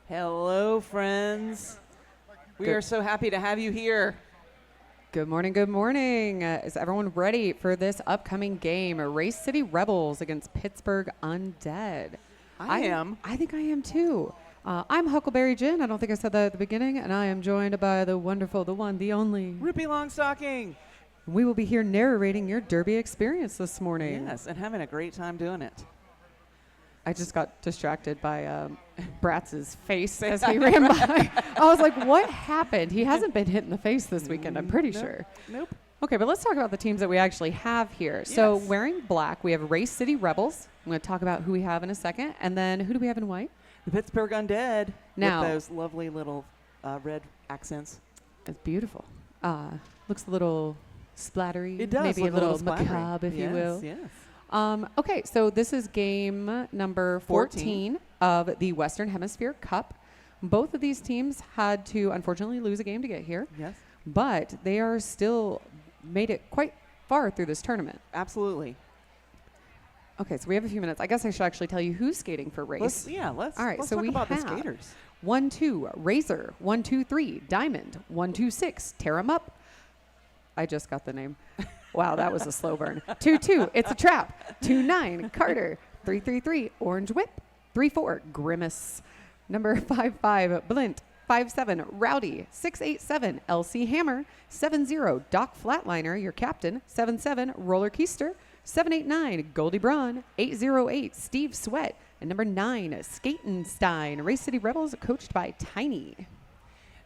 Hello, friends. We are so happy to have you here. Good morning, good morning. Is everyone ready for this upcoming game? Race City Rebels against Pittsburgh Undead. I am. I think I am too. I'm Huckleberry Jen. I don't think I said that at the beginning. And I am joined by the wonderful, the one, the only Ruby Longstocking. We will be here narrating your Derby experience this morning. Yes, and having a great time doing it. I just got distracted by Bratz's face as he ran by. I was like, what happened? He hasn't been hit in the face this weekend, I'm pretty sure. Nope. Okay, but let's talk about the teams that we actually have here. Yes. So wearing black, we have Race City Rebels. I'm going to talk about who we have in a second. And then who do we have in white? The Pittsburgh Undead Now, with those lovely little red accents. It's beautiful. Looks a little splattery. It does Maybe look a little splattery. macabre, if you will. Yes. Okay, so this is game number 14 of the Western Hemisphere Cup. Both of these teams had to, unfortunately, lose a game to get here. Yes. But they are still made it quite far through this tournament. Absolutely. Okay, so we have a few minutes. I guess I should actually tell you who's skating for race. Let's All right, let's so talk we about the have skaters. 1-2 Razor, 1-2-3 Diamond, 1-2-6 Tear 'em Up. I just got the name. Wow, that was a slow burn. 2-2 It's a Trap. 2-9 Carter. 3-3-3 Orange Whip. 3-4 Grimace. Number 5-5 Blint. 5-7 Rowdy. 6-8-7 LC Hammer. 7-0 Doc Flatliner, your captain. 7-7 Roller Keister. 7-8-9 Goldie Braun. 8-0-8 Steve Sweat. And number 9 Skatenstein. Race City Rebels, coached by Tiny.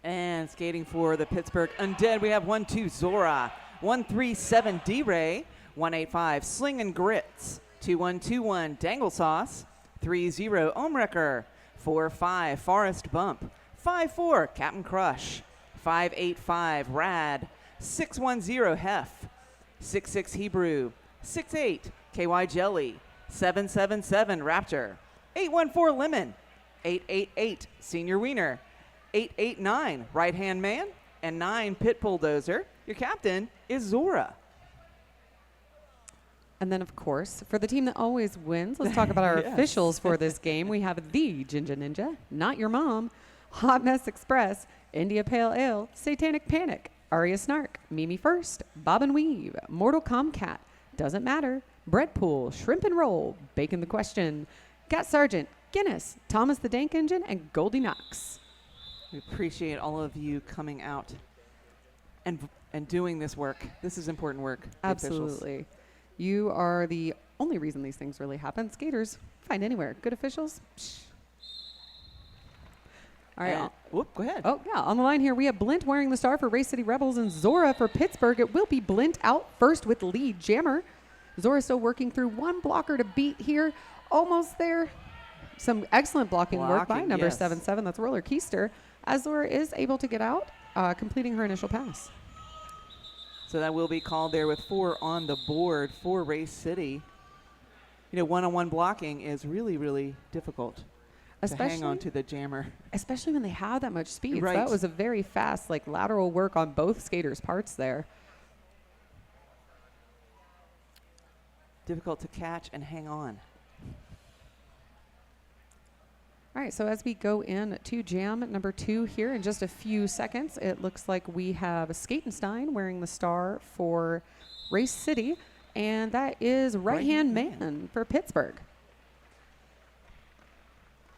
And skating for the Pittsburgh Undead, we have 1-2 Zora. 1-3-7 D-Ray. 1-8-5 Sling and Grits. 2-1-2-1 Dangle Sauce. 3-0 Omrecker. 4-5 Forest Bump. 5-4 Captain Crush. 5-8-5 Rad. 6-1-0 Hef. 6-6 Hebrew. 6-8 KY Jelly. 7-7-7 Raptor. 8-1-4 Lemon. 8-8-8 Senior Wiener. 8-8-9 Right Hand Man. And 9 Pit Bulldozer. Your captain is Zora. And then, of course, for the team that always wins, let's talk about our Yes. officials for this game. We have the Ginger Ninja, Not Your Mom, Hot Mess Express, India Pale Ale, Satanic Panic, Aria Snark, Mimi First, Bob and Weave, Mortal Comcat, Doesn't Matter, Bread Pool, Shrimp and Roll, Bacon the Question, Cat Sergeant, Guinness, Thomas the Dank Engine, and Goldie Knox. We appreciate all of you coming out and doing this work. This is important work. the officials. Absolutely. You are the only reason these things really happen. Skaters, find anywhere. Good officials, psh. All right. And- whoop, go ahead. Oh, yeah. On the line here, we have Blint wearing the star for Race City Rebels and Zora for Pittsburgh. It will be Blint out first with lead jammer. Zora still working through one blocker to beat here. Almost there. Some excellent blocking work by number yes. 7-7. That's Roller Keister. As Zora is able to get out, completing her initial pass. So that will be called there with 4 on the board for Race City. You know, one-on-one blocking is really, really difficult to hang on to the jammer. Especially when they have that much speed. So Right. that was a very fast, like, lateral work on both skaters' parts there. Difficult to catch and hang on. All right, so as we go in to jam number 2 here in just a few seconds, it looks like we have Skatenstein wearing the star for Race City, and that is Right Hand Man for Pittsburgh.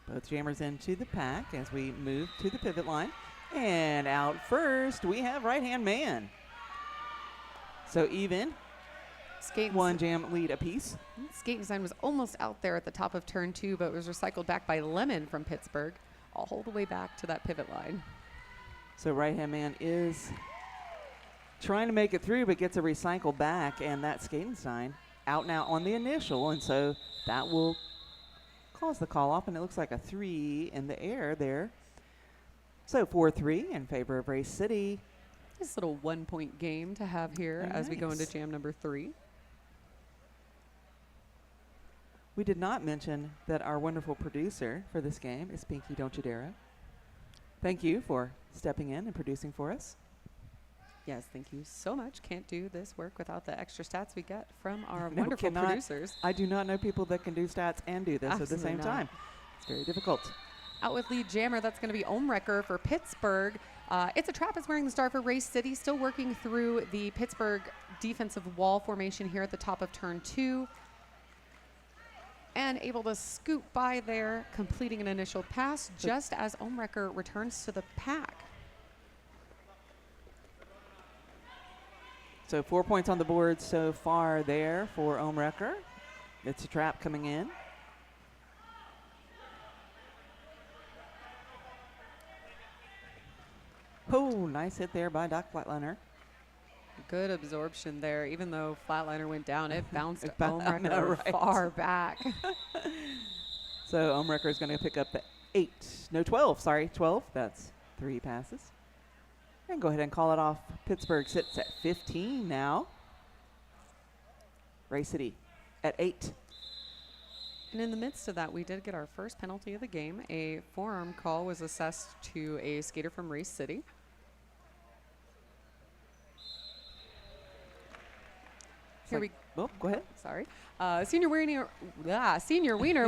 Both jammers into the pack as we move to the pivot line. And out first, we have Right Hand Man. So even, one jam lead apiece. Skatenstein was almost out there at the top of turn 2, but was recycled back by Lemon from Pittsburgh, all the way back to that pivot line. So Right Hand Man is trying to make it through, but gets a recycle back, and that Skatenstein out now on the initial, and so that will cause the call off, and it looks like a 3 in the air there. So 4-3 in favor of Race City. This little 1-point game to have here Very as we go into nice. jam number 3. We did not mention that our wonderful producer for this game is Pinky Don't You Dare. Thank you for stepping in and producing for us. Yes, thank you so much. Can't do this work without the extra stats we get from our No, wonderful cannot. producers. I do not know people that can do stats and do this at the Absolutely same not. time. It's very difficult. Out with lead jammer, that's going to be Omrecker for Pittsburgh. It's a Trap is wearing the star for Race City, still working through the Pittsburgh defensive wall formation here at the top of turn 2. And able to scoot by there, completing an initial pass just as Omrecker returns to the pack. So 4 points on the board so far there for Omrecker. It's a trap coming in. Oh, nice hit there by Doc Flatliner. Good absorption there. Even though Flatliner went down, it bounced It Omrecker right. far back. So Omrecker is going to pick up the 12, sorry, 12. That's 3 passes. And go ahead and call it off. Pittsburgh sits at 15 now. Ray City at 8. And in the midst of that, we did get our first penalty of the game. A forearm call was assessed to a skater from Race City. Here we Oh, go ahead. Sorry. Senior Wiener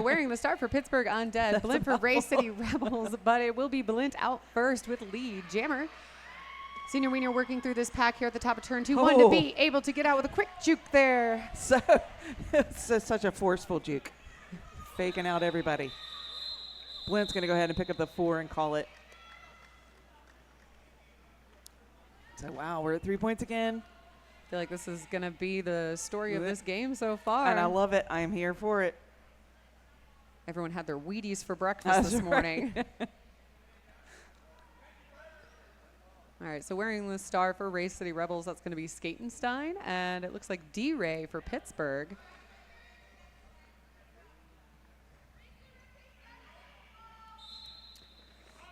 wearing the start for Pittsburgh Undead. Blint for Race City Rebels, but it will be Blint out first with lead jammer. Senior Wiener working through this pack here at the top of turn 2. One to be able to get out with a quick juke there. So it's such a forceful juke. Faking out everybody. Blint's going to go ahead and pick up the 4 and call it. So, wow, we're at 3 points again. I feel like this is going to be the story of this game so far. And I love it. I am here for it. Everyone had their Wheaties for breakfast this morning. All right, so wearing the star for Race City Rebels, that's going to be Skatenstein. And it looks like D-Ray for Pittsburgh.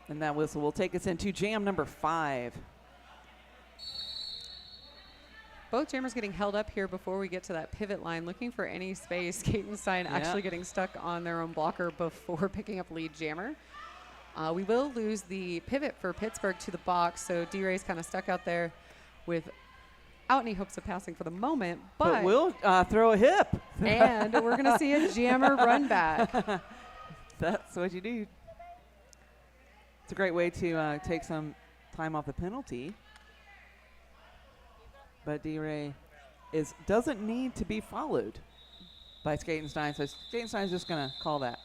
And that whistle will take us into jam number 5. Both jammers getting held up here before we get to that pivot line, looking for any space. Skatenstein actually getting stuck on their own blocker before picking up lead jammer. We will lose the pivot for Pittsburgh to the box, so D-Ray's kind of stuck out there without any hopes of passing for the moment. But we'll throw a hip. And we're going to see a jammer run back. That's what you do. It's a great way to take some time off the penalty. But D-Ray doesn't need to be followed by Skatenstein, so Skatenstein's just going to call that.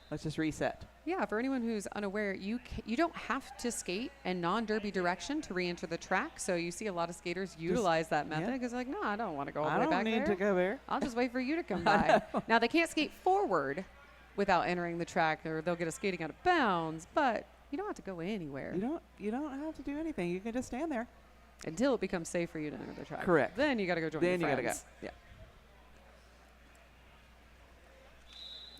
Let's just reset. Yeah, for anyone who's unaware, you don't have to skate in non-derby direction to re-enter the track. So you see a lot of skaters utilize that method because they're like, no, I don't want to go all the way back there. I don't need to go there. I'll just wait for you to come by. Now, they can't skate forward without entering the track, or they'll get a skating out of bounds, but you don't have to go anywhere. You don't have to do anything. You can just stand there. Until it becomes safe for you to enter the track. Correct. Then you got to go join your friends. Then you got to go. Yeah.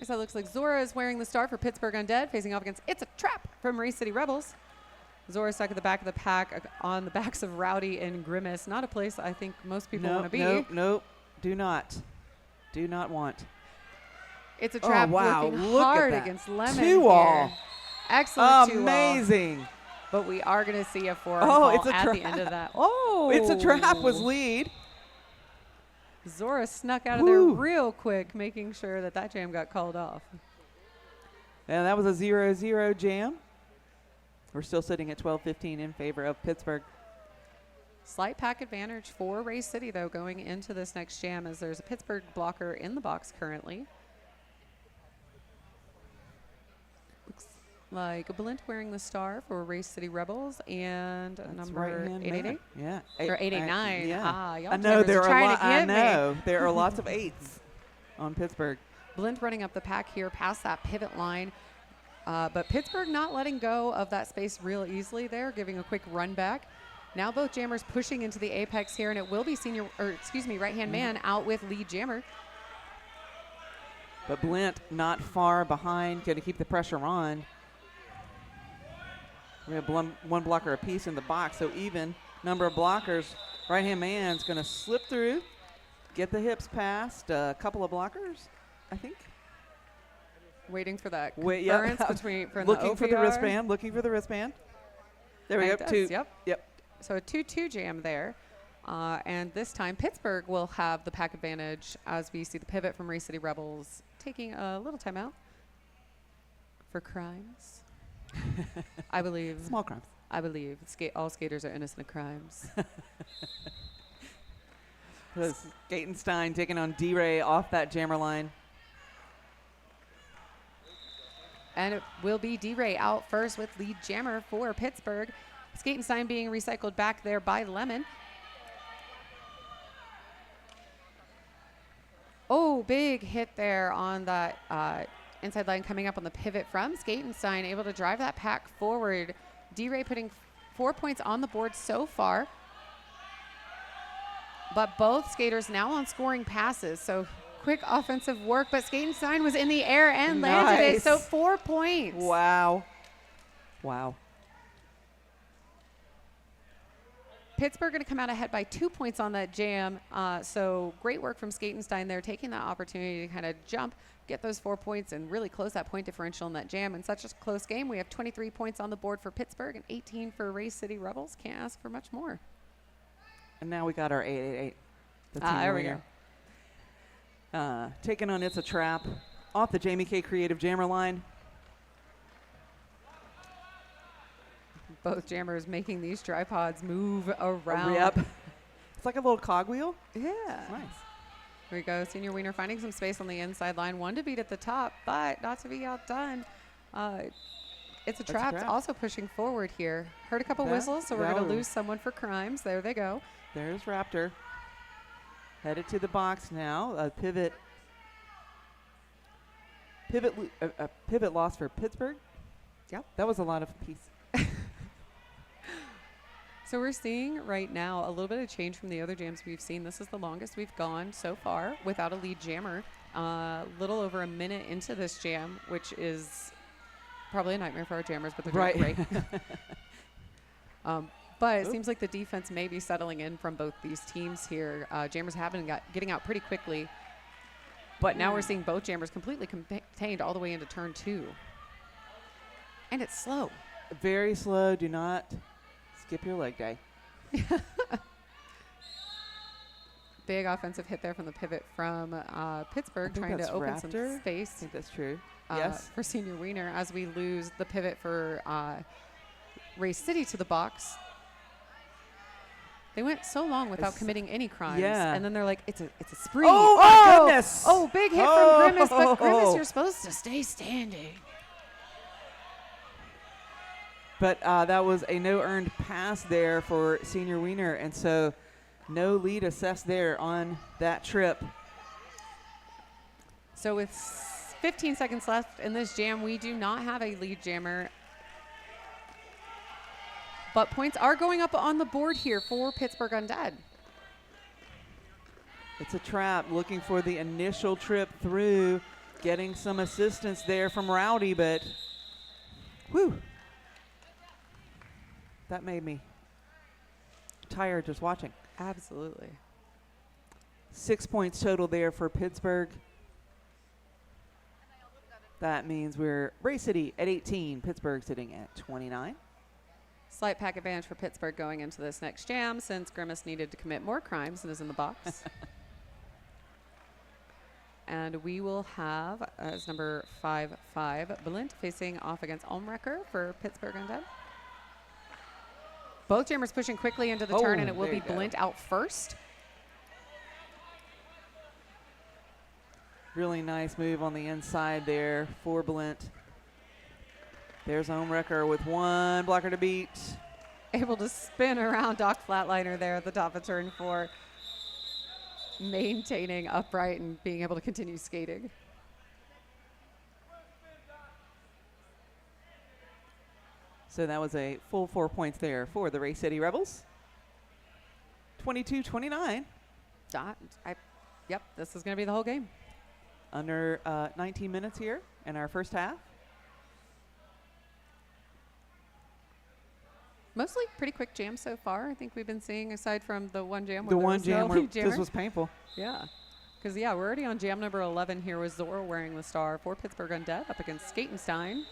So it looks like Zora is wearing the star for Pittsburgh Undead, facing off against It's a Trap from Race City Rebels. Zora stuck at the back of the pack on the backs of Rowdy and Grimace. Not a place I think most people want to be. Nope. Do not want. It's a Trap working hard against Lemon 2-all. Excellent 2-all. Amazing. But we are going to see a forearm call it's a at trap. the end of that. It's a Trap was lead. Zora snuck out of there real quick, making sure that jam got called off. And that was a 0-0 jam. We're still sitting at 12-15 in favor of Pittsburgh. Slight pack advantage for Race City, though, going into this next jam, as there's a Pittsburgh blocker in the box currently. Looks like a Blint wearing the star for Race City Rebels, and number 888. Yeah, or 889. Yeah. Y'all I know there are there are lots of 8s on Pittsburgh. Blint running up the pack here past that pivot line. But Pittsburgh not letting go of that space real easily there, giving a quick run back. Now both jammers pushing into the apex here, and it will be right-hand man out with lead jammer. But Blint not far behind, going to keep the pressure on. We have one blocker apiece in the box, so even number of blockers. Right-hand man's going to slip through, get the hips past. A couple of blockers, I think. Waiting for that clearance between from looking the for the wristband. Looking for the wristband. There we go. Yep. So a 2-2 jam there. And this time Pittsburgh will have the pack advantage as we see the pivot from Race City Rebels taking a little timeout for crimes. I believe. Small crimes. I believe all skaters are innocent of crimes. Gatenstein taking on D-Ray off that jammer line. And it will be D-Ray out first with lead jammer for Pittsburgh. Skatenstein being recycled back there by Lemon. Oh, big hit there on that inside line coming up on the pivot from Skatenstein, able to drive that pack forward. D-Ray putting 4 points on the board so far. But both skaters now on scoring passes, so quick offensive work, but Skatenstein was in the air and landed it, so 4 points. Wow. Wow. Pittsburgh going to come out ahead by 2 points on that jam, so great work from Skatenstein there, taking that opportunity to kind of jump, get those 4 points, and really close that point differential in that jam. In such a close game, we have 23 points on the board for Pittsburgh and 18 for Race City Rebels. Can't ask for much more. And now we got our 888. There we go. Taking on It's a Trap off the Jamie K. Creative Jammer line. Both jammers making these tripods move around. Yep. It's like a little cogwheel. Yeah. Nice. Here we go. Senior Wiener finding some space on the inside line. One to beat at the top, but not to be outdone. It's a Trap's also pushing forward here. Heard a couple whistles, so we're going to lose someone for crimes. There they go. There's Raptor. Headed to the box now. Pivot loss for Pittsburgh. Yep. That was a lot of piece. So we're seeing right now a little bit of change from the other jams we've seen. This is the longest we've gone so far without a lead jammer. Little over a minute into this jam, which is probably a nightmare for our jammers, but they're doing great. But it seems like the defense may be settling in from both these teams here. Jammers have been getting out pretty quickly, but now we're seeing both jammers completely contained all the way into turn 2. And it's slow. Very slow. Do not skip your leg day. Big offensive hit there from the pivot from Pittsburgh, trying to open some space. I think that's true. Yes. For Senior Wiener, as we lose the pivot for Race City to the box. They went so long without committing any crimes. Yeah. And then they're like, it's a spree. Oh, my goodness. Oh, big hit from Grimace, but Grimace, you're supposed to stay standing. But that was a no-earned pass there for Senior Wiener, and so no lead assessed there on that trip. So with 15 seconds left in this jam, we do not have a lead jammer. But points are going up on the board here for Pittsburgh Undead. It's a Trap looking for the initial trip through, getting some assistance there from Rowdy, but whew. That made me tired just watching. Absolutely. 6 points total there for Pittsburgh. That means we're Race City at 18, Pittsburgh sitting at 29. Slight pack advantage for Pittsburgh going into this next jam since Grimace needed to commit more crimes and is in the box. And we will have, as number 5-5, Blint facing off against Olmrecker for Pittsburgh Undead. Both jammers pushing quickly into the turn, and it will be Blint out first. Really nice move on the inside there for Blint. There's Olmrecker with one blocker to beat. Able to spin around Doc Flatliner there at the top of turn 4. Maintaining upright and being able to continue skating. So that was a full 4 points there for the Race City Rebels. 22-29. Yep, this is going to be the whole game. Under 19 minutes here in our first half. Mostly pretty quick jam so far. I think we've been seeing, aside from the one jam. The one jam where this was painful. Yeah. Because, we're already on jam number 11 here with Zora wearing the star for Pittsburgh Undead up against Skatenstein.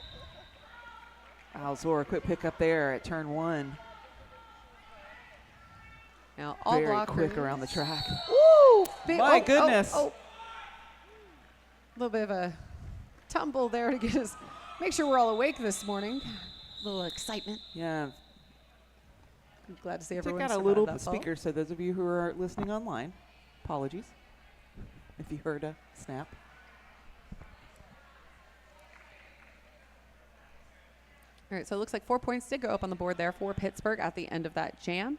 Zora, quick pick up there at turn 1. Now all very blockers. Quick around the track. Woo! My goodness. A little bit of a tumble there to get his Make sure we're all awake this morning. A little excitement. Yeah. I'm glad to see Took everyone. out a little speaker, so those of you who are listening online, apologies if you heard a snap. All right, so it looks like 4 points did go up on the board there for Pittsburgh at the end of that jam.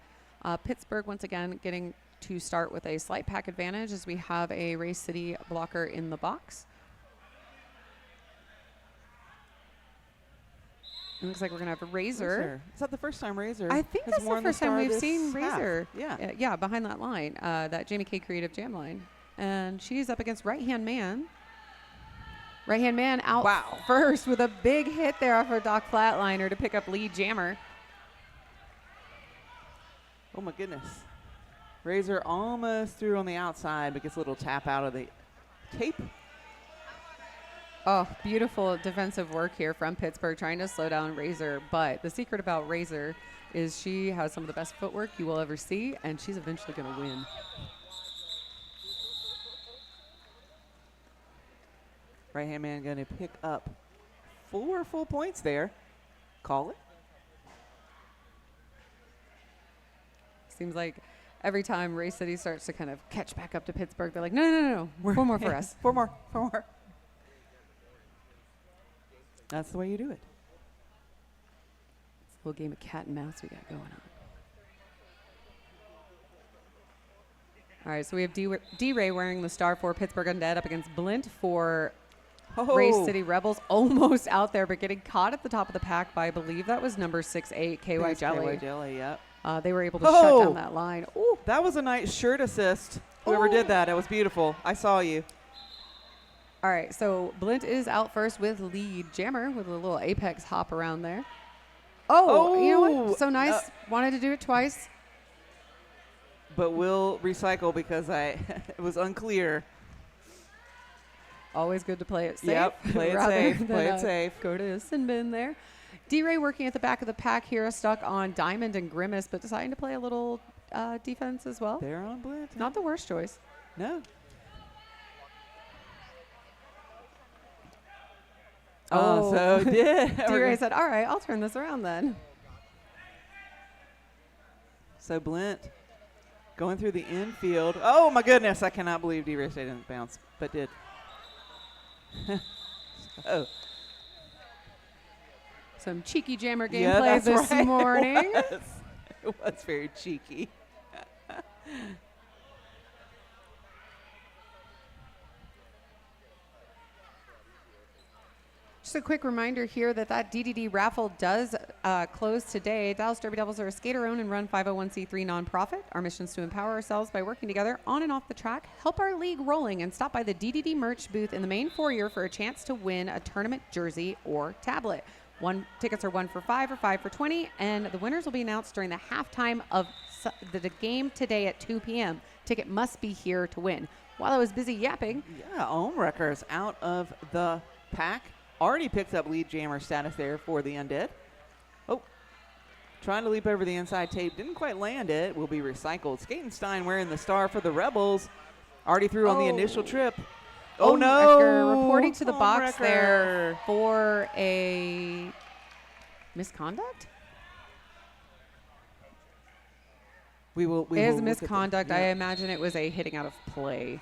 Pittsburgh, once again, getting to start with a slight pack advantage as we have a Race City blocker in the box. It looks like we're going to have a Razor. Is that the first time Razor? I think that's the first time we've seen Razor. Yeah. Yeah, behind that line, that Jamie K Creative Jam line. And she's up against Right Hand Man. Right Hand Man out first with a big hit there off her Doc Flatliner to pick up lead jammer. Oh, my goodness. Razor almost through on the outside, but gets a little tap out of the tape. Oh, beautiful defensive work here from Pittsburgh, trying to slow down Razor. But the secret about Razor is she has some of the best footwork you will ever see, and she's eventually going to win. Right-hand man going to pick up 4 full points there. Call it. Seems like every time Race City starts to kind of catch back up to Pittsburgh, they're like, no. 4 more for us. 4 more. That's the way you do it. It's a little game of cat and mouse we got going on. All right, so we have D-Ray wearing the star for Pittsburgh Undead up against Blint for Race City Rebels. Almost out there, but getting caught at the top of the pack by, I believe that was number 6'8", KY Jelly. KY Jelly, yep. They were able to shut down that line. Ooh. That was a nice shirt assist. Whoever did that, it was beautiful. I saw you. All right, so Blint is out first with lead jammer with a little apex hop around there. Oh, you know what? So nice. Wanted to do it twice. But we'll recycle because it was unclear. Always good to play it safe. Yep, play it safe. Go to a sin bin there. D-Ray working at the back of the pack here, stuck on Diamond and Grimace, but deciding to play a little defense as well. They're on Blint. Not the worst choice. No. Oh, so did. D-Ray said, all right, I'll turn this around then. So Blint going through the infield. Oh, my goodness. I cannot believe D-Ray didn't bounce, but did. Oh. Some cheeky jammer gameplay this morning. It was very cheeky. Just a quick reminder here that DDD raffle does close today. Dallas Derby Devils are a skater-owned and run 501c3 nonprofit. Our mission is to empower ourselves by working together on and off the track, help our league rolling, and stop by the DDD merch booth in the main foyer for a chance to win a tournament jersey or tablet. Tickets are 1 for $5 or 5 for $20, and the winners will be announced during the halftime of the game today at 2 p.m. Ticket must be here to win. While I was busy yapping. Yeah, Ohmwrecker's out of the pack. Already picked up lead jammer status there for the Undead. Oh, trying to leap over the inside tape. Didn't quite land it. Will be recycled. Skatenstein wearing the star for the Rebels. Already through on the initial trip. Oh, no. Reporting to the box there for a misconduct? It is misconduct. I imagine it was a hitting out of play.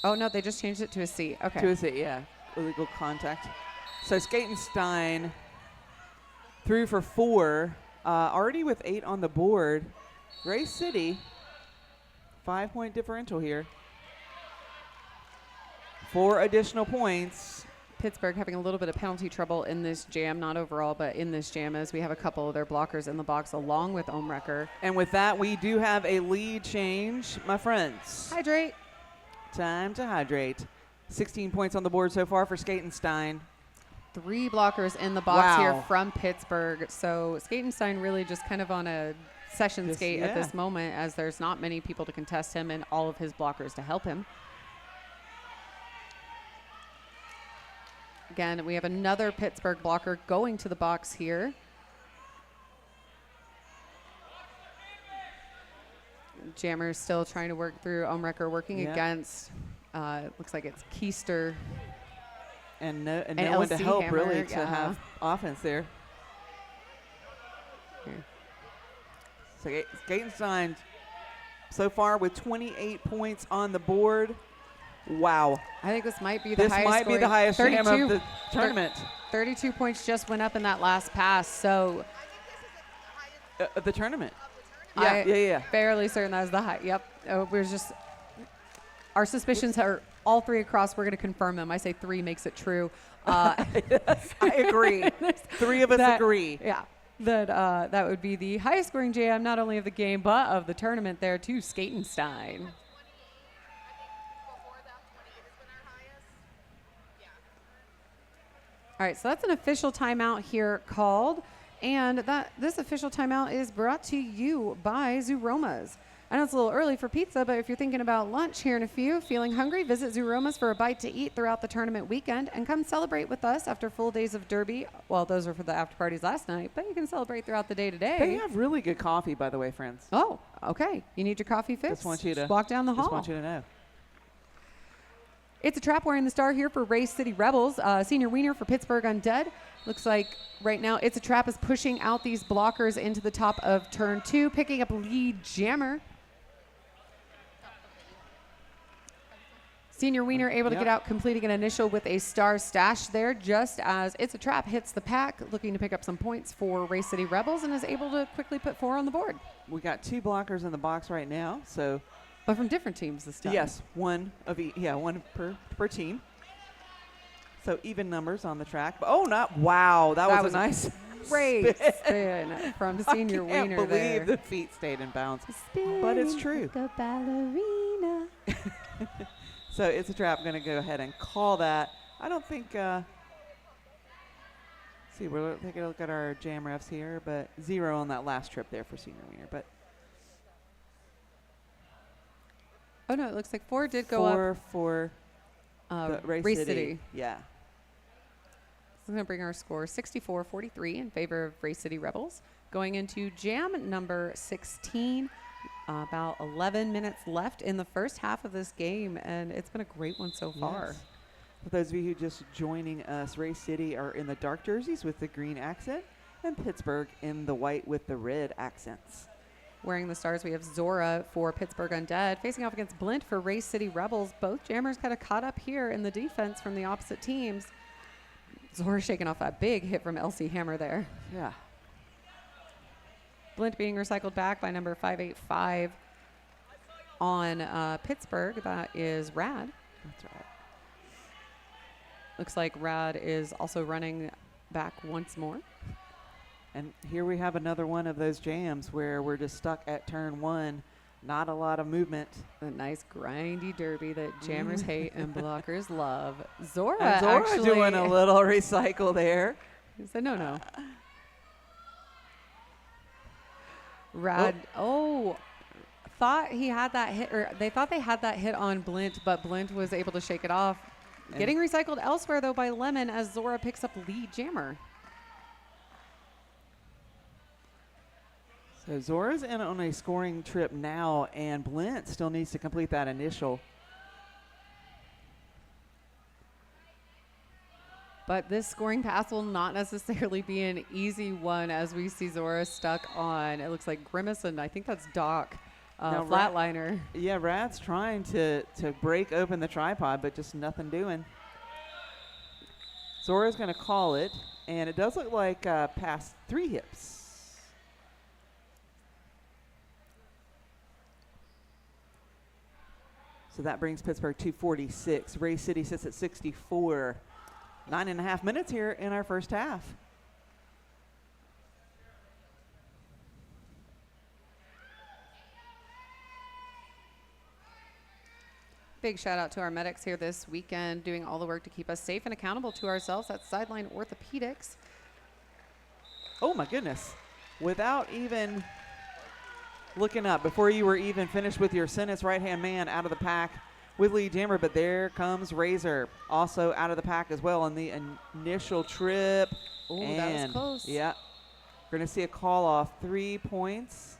Oh, no, they just changed it to a C. Okay. To a C, yeah. Illegal contact. So Skatenstein through for 4. Already with 8 on the board. Race City, 5-point differential here. 4 additional points. Pittsburgh having a little bit of penalty trouble in this jam, not overall, but in this jam, as we have a couple of their blockers in the box along with Ohmwrecker. And with that, we do have a lead change, my friends. Hydrate. Time to hydrate. 16 points on the board so far for Skatenstein. 3 blockers in the box here from Pittsburgh. So Skatenstein really just kind of on a session skate at this moment, as there's not many people to contest him and all of his blockers to help him. Again, we have another Pittsburgh blocker going to the box here. Jammer's still trying to work through Ohmwrecker, working against, looks like it's Keister. And no one to LC help hammer, really to yeah. have offense there. Here. So Gatenstein so far with 28 points on the board. Wow. I think this might be the This highest might be the highest jam of the tournament. 32 points just went up in that last pass. So The tournament. I'm Yeah. fairly certain that was the high. Yep. We're just, our suspicions are all three across. We're going to confirm them. I say 3 makes it true. Yes, I agree. 3 of us agree. Yeah. That would be the highest scoring jam, not only of the game, but of the tournament there to Skatenstein. All right, so that's an official timeout here called. And this official timeout is brought to you by Zuromas. I know it's a little early for pizza, but if you're thinking about lunch here in a few, feeling hungry, visit Zuromas for a bite to eat throughout the tournament weekend and come celebrate with us after full days of Derby. Well, those are for the after parties last night, but you can celebrate throughout the day today. They have really good coffee, by the way, friends. Oh, okay. You need your coffee fix? Just want you to walk down the hall. Just want you to know. It's a trap wearing the star here for Race City Rebels. Senior Wiener for Pittsburgh Undead. Looks like right now It's a Trap is pushing out these blockers into the top of turn 2, picking up lead jammer. Senior Wiener able to get out, completing an initial with a star stash there, just as It's a Trap hits the pack, looking to pick up some points for Race City Rebels, and is able to quickly put 4 on the board. We got 2 blockers in the box right now, so. But from different teams this time. Yes, one of each. Yeah, one per team. So even numbers on the track. But, wow, that was a nice great spin from Senior Wiener. I can't there. believe the feet stayed in bounds. Spin but it's true. like a ballerina. So It's a Trap going to go ahead and call that. I don't think. See, we're taking a look at our jam refs here, but 0 on that last trip there for Senior Wiener. But oh no, it looks like 4 did go up. 4 for the Race City. Yeah. So I'm going to bring our score 64-43 in favor of Race City Rebels. Going into jam number 16. About 11 minutes left in the first half of this game, and it's been a great one so far. Yes. For those of you who just joining us, Race City are in the dark jerseys with the green accent, and Pittsburgh in the white with the red accents. Wearing the stars, we have Zora for Pittsburgh Undead, facing off against Blint for Race City Rebels. Both jammers kind of caught up here in the defense from the opposite teams. Zora shaking off that big hit from LC Hammer there. Yeah. Blint being recycled back by number 585 on Pittsburgh. That is Rad. That's right. Looks like Rad is also running back once more. And here we have another one of those jams where we're just stuck at turn 1. Not a lot of movement. A nice grindy derby that jammers hate and blockers love. Zora actually doing a little recycle there. He said no. Rad. Thought he had that hit, or they thought they had that hit on Blint, but Blint was able to shake it off. And getting recycled elsewhere, though, by Lemon as Zora picks up lead jammer. So Zora's in on a scoring trip now, and Blint still needs to complete that initial. But this scoring pass will not necessarily be an easy one as we see Zora stuck on, it looks like Grimace, and I think that's Doc, flatliner. Yeah, Rad's trying to break open the tripod, but just nothing doing. Zora's going to call it, and it does look like past 3 hips. So that brings Pittsburgh to 46. Race City sits at 64. 9.5 minutes here in our first half. Big shout out to our medics here this weekend, doing all the work to keep us safe and accountable to ourselves. That's Sideline Orthopedics. Oh my goodness. Without even looking up, before you were even finished with your sentence, right-hand man out of the pack with lead jammer, but there comes Razor, also out of the pack as well on the initial trip. Oh, that was close. Yeah. We're going to see a call off 3 points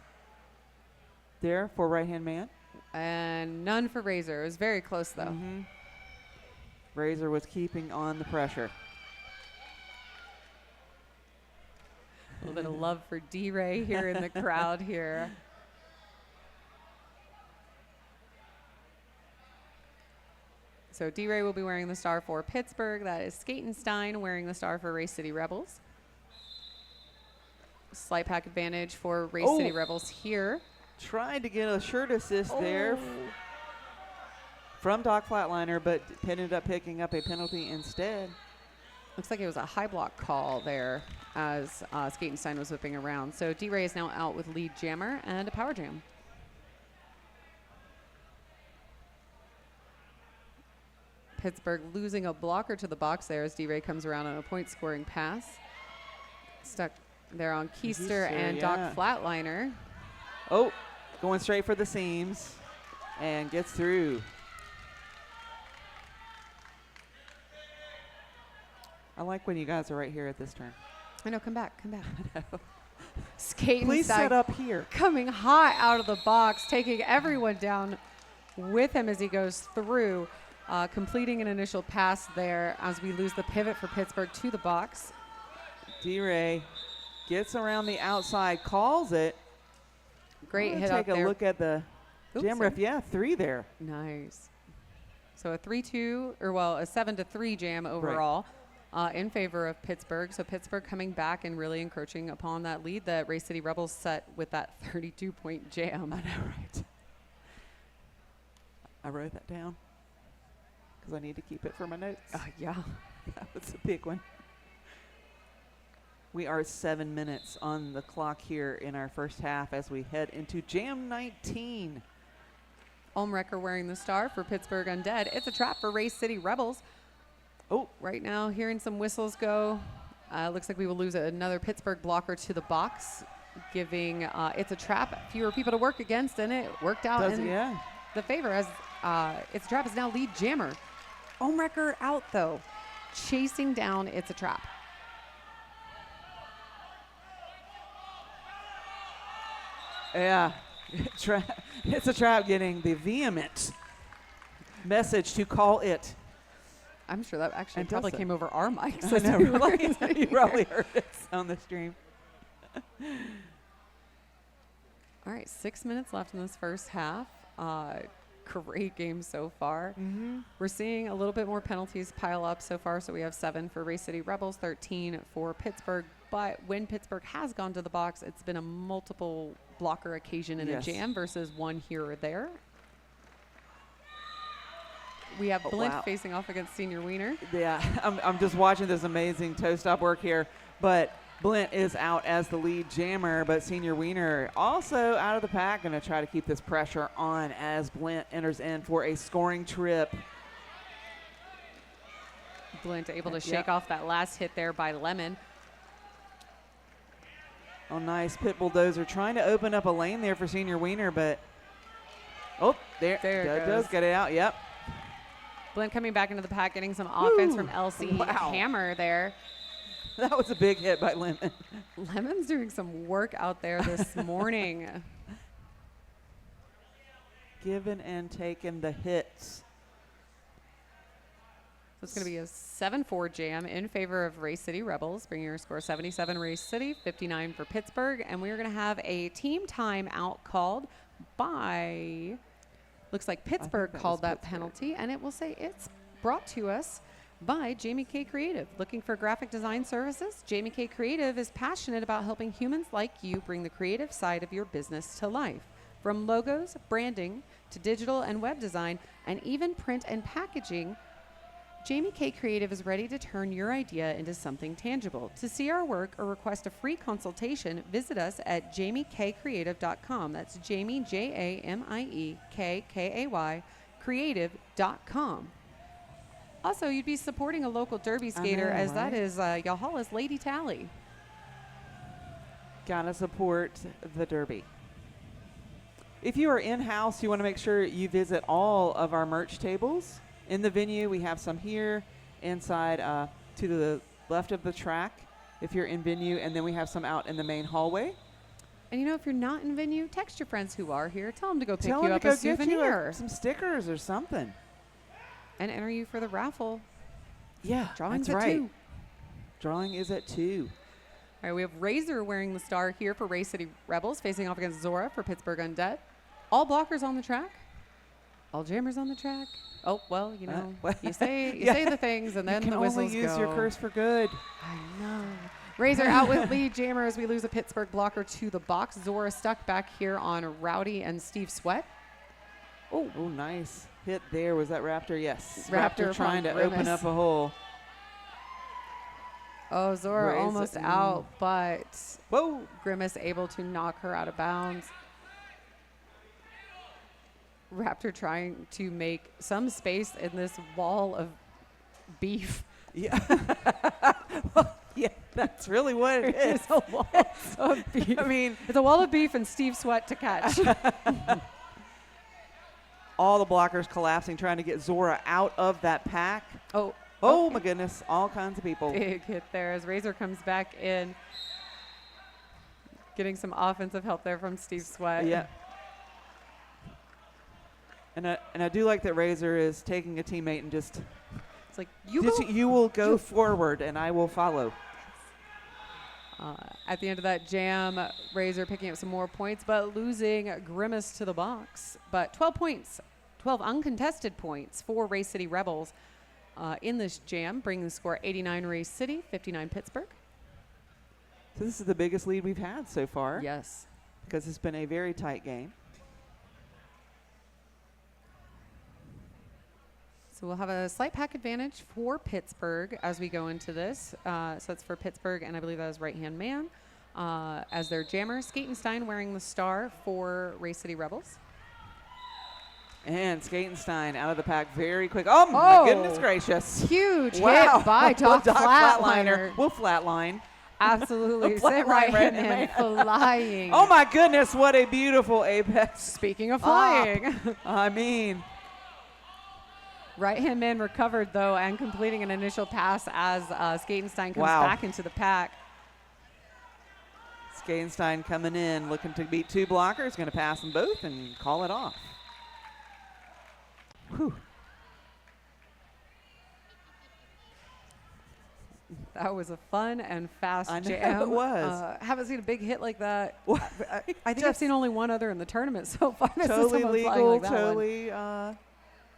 there for right-hand man. And none for Razor. It was very close, though. Razor was keeping on the pressure. A little bit of love for D-Ray here in the crowd here. So D-Ray will be wearing the star for Pittsburgh. That is Skatenstein wearing the star for Race City Rebels. Slight pack advantage for Race City Rebels here. Tried to get a shirt assist there from Doc Flatliner, but ended up picking up a penalty instead. Looks like it was a high block call there as Skatenstein was whipping around. So D-Ray is now out with lead jammer and a power jam. Pittsburgh losing a blocker to the box there as D-Ray comes around on a point scoring pass. Stuck there on Keister and Doc Flatliner. Oh, going straight for the seams and gets through. I like when you guys are right here at this turn. I know, come back, come back. Skating Please set up here. Coming hot out of the box, taking everyone down with him as he goes through, completing an initial pass there as we lose the pivot for Pittsburgh to the box. D-Ray gets around the outside, calls it. Great hit up there. Take a look at the jam ref. Yeah, 3 there. Nice. So a 3-2, or well, a 7-3 jam overall. In favor of Pittsburgh. So Pittsburgh coming back and really encroaching upon that lead that Race City Rebels set with that 32-point jam. I know, right? I wrote that down because I need to keep it for my notes. Yeah. That was a big one. We are 7 minutes on the clock here in our first half as we head into Jam 19. Ulmrecker wearing the star for Pittsburgh Undead. It's a trap for Race City Rebels. Oh, right now, hearing some whistles go. Looks like we will lose another Pittsburgh blocker to the box, giving It's a Trap fewer people to work against, and it worked out in the favor as It's a Trap is now lead jammer. Ulmrecker out, though, chasing down It's a Trap. Yeah, It's a Trap getting the vehement message to call it. I'm sure that actually probably came over our mics. I know, right? You probably heard it on the stream. All right, 6 minutes left in this first half. Great game so far. We're seeing a little bit more penalties pile up so far. So we have 7 for Race City Rebels, 13 for Pittsburgh. But when Pittsburgh has gone to the box, it's been a multiple blocker occasion in a jam versus one here or there. We have Blint facing off against Senior Wiener. Yeah, I'm just watching this amazing toe stop work here. But Blint is out as the lead jammer, but Senior Wiener also out of the pack. Going to try to keep this pressure on as Blint enters in for a scoring trip. Blint able to shake off that last hit there by Lemon. Oh, nice pit bulldozer trying to open up a lane there for Senior Wiener, but there it goes. Get it out. Yep. Blint coming back into the pack, getting some offense from LC. Hammer there. That was a big hit by Lemon. Lemon's doing some work out there this morning. Given and taken the hits. So it's going to be a 7-4 jam in favor of Race City Rebels, bringing your score 77 Race City, 59 for Pittsburgh. And we're going to have a team timeout called by... Looks like Pittsburgh called that penalty, and it will say it's brought to us by Jamie K. Creative. Looking for graphic design services? Jamie K. Creative is passionate about helping humans like you bring the creative side of your business to life. From logos, branding, to digital and web design, and even print and packaging, Jamie K. Creative is ready to turn your idea into something tangible. To see our work or request a free consultation, visit us at jamiekcreative.com. That's Jamie, Jamie, Kkai, creative.com. Also, you'd be supporting a local derby skater, as that is Yahala's Lady Tally. Gotta support the derby. If you are in-house, you want to make sure you visit all of our merch tables. In the venue, we have some here inside to the left of the track if you're in venue, and then we have some out in the main hallway. And you know, if you're not in venue, text your friends who are here. Tell them to go pick you Tell them up to go a souvenir. get you some stickers or something. and enter you for the raffle. Yeah, Drawing's that's at right. 2. Drawing is at 2. All right, we have Razor wearing the star here for Race City Rebels, facing off against Zora for Pittsburgh Undead. All blockers on the track. All jammers on the track. Oh, well, you know, you say the things, and then the whistles go. You can only use your curse for good. I know. Razor out with lead jammer as we lose a Pittsburgh blocker to the box. Zora stuck back here on Rowdy and Steve Sweat. Oh, nice hit there. Was that Raptor? Yes. Raptor trying to Grimace. open up a hole. Oh, Zora Razor, almost out, but whoa, Grimace able to knock her out of bounds. Raptor trying to make some space in this wall of beef. Yeah. Well, yeah, that's really what it is. It's a wall of beef. I mean, it's a wall of beef and Steve Sweat to catch. all the blockers collapsing, trying to get Zora out of that pack. Oh, my goodness, all kinds of people. big hit there as Razor comes back in. Getting some offensive help there from Steve Sweat. Yeah. And I do like that Razor is taking a teammate and just It's like, you will go forward and I will follow. At the end of that jam, Razor picking up some more points, but losing Grimace to the box. But 12 points, 12 uncontested points for Race City Rebels in this jam, bringing the score 89 Race City, 59 Pittsburgh. So this is the biggest lead we've had so far. Yes. Because it's been a very tight game. So we'll have a slight pack advantage for Pittsburgh as we go into this. So it's for Pittsburgh, and I believe that is right-hand man. As their jammer, Skatenstein wearing the star for Race City Rebels. And Skatenstein out of the pack very quick. Oh, my goodness gracious. Huge Wow. hit by Doc Flatliner. We'll flatline. Absolutely. Flat Sit line right-hand man. man flying. Oh, my goodness. What a beautiful apex. Speaking of flying. I mean. Right-hand man recovered, though, and completing an initial pass as Skatenstein comes back into the pack. Skatenstein coming in, looking to beat two blockers. Going to pass them both and call it off. Whew. That was a fun and fast I know jam. it was. Haven't seen a big hit like that. I I think I've seen only one other in the tournament so far. Totally legal, like totally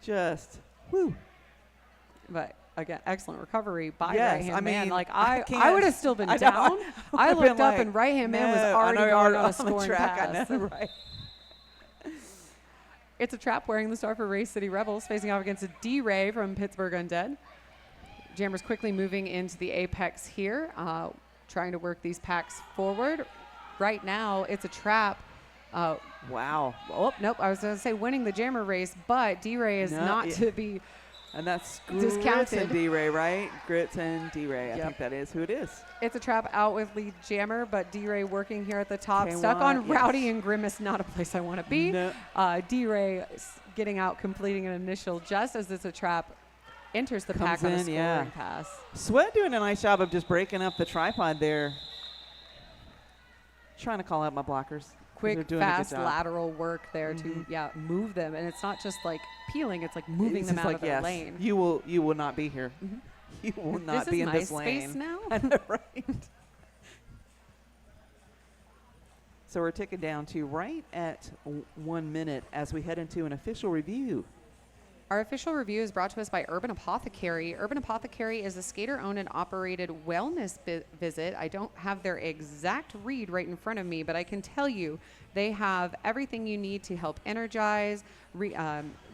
just woo. But again, excellent recovery by Yes, right-hand I man. mean, Like I I would have still been down. I looked up and right-hand man was already going on a scoring pass. I know, right. It's a trap wearing the star for Race City Rebels, facing off against a D-Ray from Pittsburgh Undead. Jammers quickly moving into the apex here, trying to work these packs forward. Right now, it's a trap. Wow. Oh, nope. I was going to say winning the jammer race, but D-Ray is not to be and that's discounted. Grits and D-Ray, right? Grits and D-Ray. I think that is who it is. It's a trap out with lead jammer, but D-Ray working here at the top. K1, Stuck on Rowdy and Grimace, not a place I want to be. No. D-Ray getting out, completing an initial just as it's a trap. Enters the pack on a scoring pass. Sweat doing a nice job of just breaking up the tripod there. Trying to call out my blockers. Quick, fast lateral work there to move them, and it's not just like peeling; it's like moving them out of their lane. You will not be here. You will not be in this lane. This is my space now. I know, right? So we're ticking down to right at 1 minute as we head into an official review. Our official review is brought to us by Urban Apothecary. Urban Apothecary is a skater-owned and operated wellness visit. I don't have their exact read right in front of me, but I can tell you they have everything you need to help energize,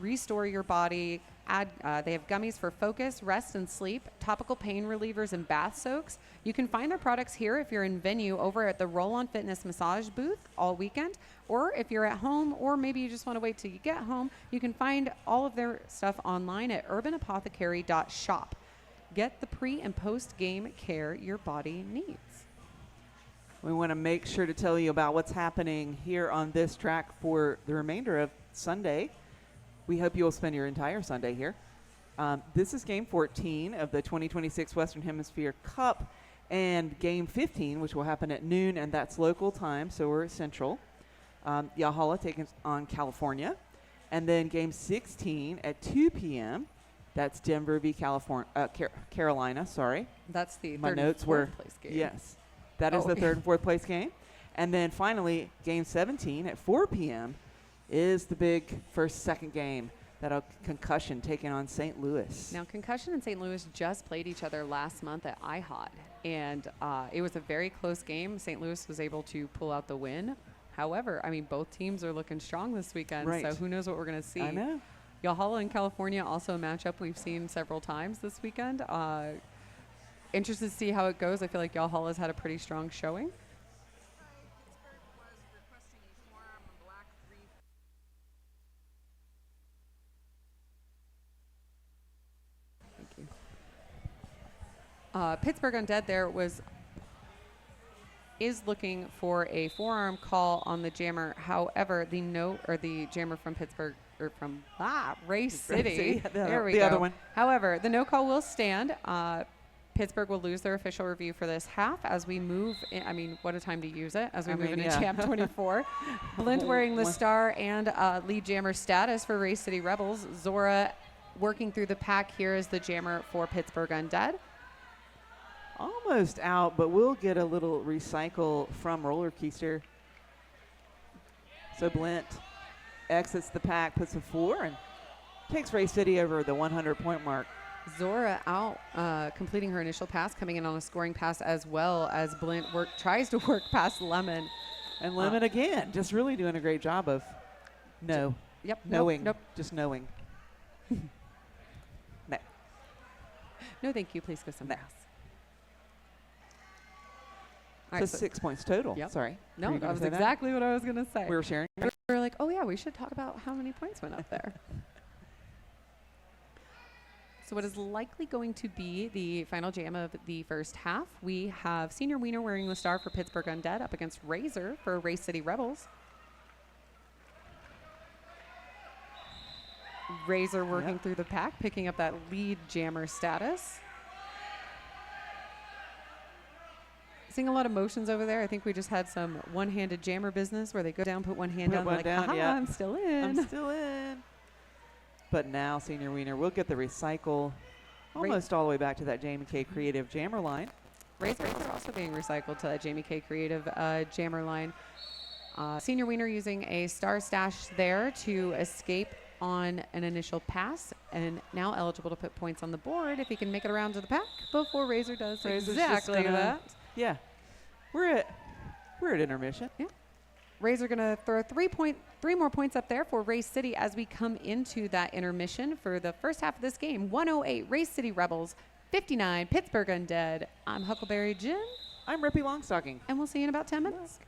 restore your body. They have gummies for focus, rest, and sleep, topical pain relievers, and bath soaks. You can find their products here if you're in venue over at the Roll On Fitness massage booth all weekend, or if you're at home, or maybe you just want to wait till you get home, you can find all of their stuff online at urbanapothecary.shop. Get the pre- and post-game care your body needs. We want to make sure to tell you about what's happening here on this track for the remainder of Sunday. We hope you will spend your entire Sunday here. This is Game 14 of the 2026 Western Hemisphere Cup, and Game 15, which will happen at noon, and that's local time, so we're Central. Yahala taking on California. And then Game 16 at 2 p.m. That's Denver v. Carolina. Sorry. That's the My third notes and were fourth place game. yes. That is Oh. the third and fourth place game. And then finally, game 17 at 4 p.m. is the big second game. That'll Concussion taking on St. Louis. Now, Concussion and St. Louis just played each other last month at IHOD, and it was a very close game. St. Louis was able to pull out the win. However, I mean, both teams are looking strong this weekend, Right. so who knows what we're going to see. I know. Yalhalla and California, also a matchup we've seen several times this weekend. Interested to see how it goes. I feel like Yalhalla's had a pretty strong showing. Thank you. Pittsburgh Undead there is looking for a forearm call on the jammer. However, the jammer from Pittsburgh or from Race City. There we go. The other one. However, the no call will stand. Pittsburgh will lose their official review for this half as we move. What a time to use it as we move into Champ 24. Blint wearing the star and lead jammer status for Race City Rebels. Zora working through the pack here is the jammer for Pittsburgh Undead. Almost out, but we'll get a little recycle from Roller Keister. So Blint exits the pack, puts a 4, and takes Race City over the 100-point mark. Zora out, completing her initial pass, coming in on a scoring pass as well as Blint tries to work past Lemon. And Lemon again, just really doing a great job of knowing. Nope. Just knowing. No. No, thank you. Please go somewhere else. All So right, 6 points total. Yep. Sorry. No, Were you that gonna was say exactly what I was going to say. We were sharing. We were like, oh, yeah, we should talk about how many points went up there. So what is likely going to be the final jam of the first half, we have Senior Wiener wearing the star for Pittsburgh Undead up against Razor for Race City Rebels. Razor working through the pack, picking up that lead jammer status. Seeing a lot of motions over there. I think we just had some one-handed jammer business where they go down, put one hand down, like, haha, I'm still in. I'm still in. But now Senior Wiener will get the recycle almost all the way back to that Jamie K Creative jammer line. Razor is also being recycled to that Jamie K Creative jammer line. Senior Wiener using a star stash there to escape on an initial pass and now eligible to put points on the board if he can make it around to the pack before Razor does exactly that. Yeah. We're at intermission. Yeah. Razor going to throw 3 more points up there for Race City as we come into that intermission for the first half of this game. 108 Race City Rebels, 59 Pittsburgh Undead. I'm Huckleberry Jim. I'm Rippy Longstocking. And we'll see you in about 10 minutes.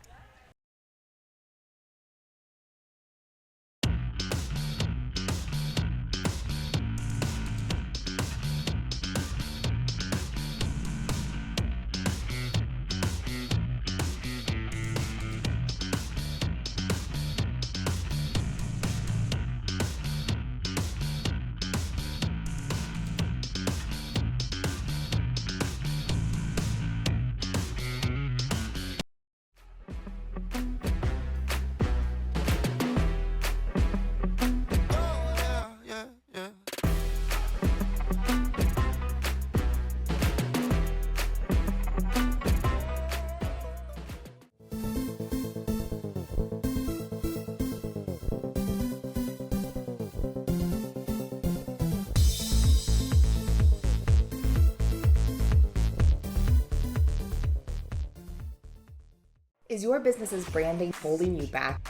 Is your business's branding holding you back?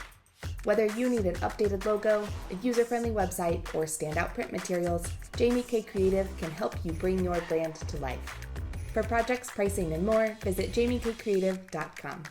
Whether you need an updated logo, a user-friendly website, or standout print materials, Jamie K Creative can help you bring your brand to life. For projects, pricing, and more, visit jamiekcreative.com.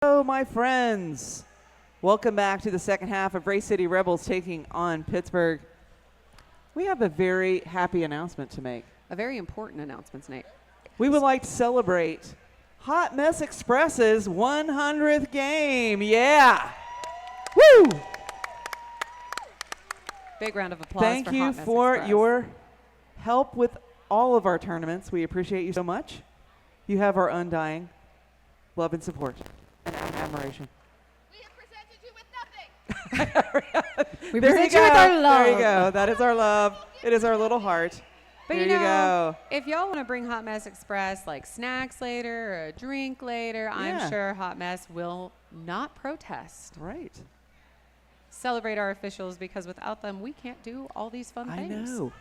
Hello, my friends. Welcome back to the second half of Race City Rebels taking on Pittsburgh. We have a very happy announcement to make. A very important announcement, Nate. We would like to celebrate Hot Mess Express's 100th game. Yeah. Woo! Big round of applause Thank for you Hot Mess for Express. your help with all of our tournaments. We appreciate you so much. You have our undying love and support and admiration. We have presented you with nothing. We There present you you with go. our love. There you go. That is our love. It is our little heart. But There you you know, go. if y'all want to bring Hot Mess Express like snacks later or a drink later, Yeah. I'm sure Hot Mess will not protest. Right. Celebrate our officials because without them, we can't do all these fun I things. know. All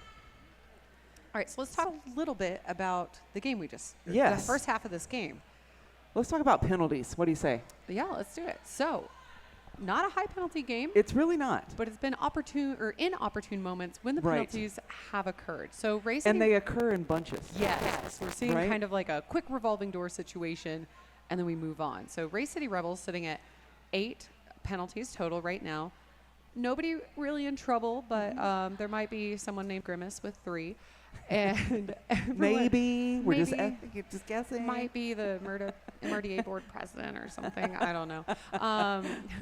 right, so let's talk a little bit about the game the Yes. first half of this game. Let's talk about penalties. What do you say? But yeah, let's do it. So, not a high penalty game, It's really not. but it's been inopportune moments when the Right. penalties have occurred. So racing, And they occur in bunches. yes, we're seeing Right? kind of like a quick revolving door situation, and then we move on. So Race City Rebels sitting at 8 penalties total right now. Nobody really in trouble, but there might be someone named Grimace with 3. And everyone Maybe. We're maybe just guessing. might be the MRDA board president or something. I don't know.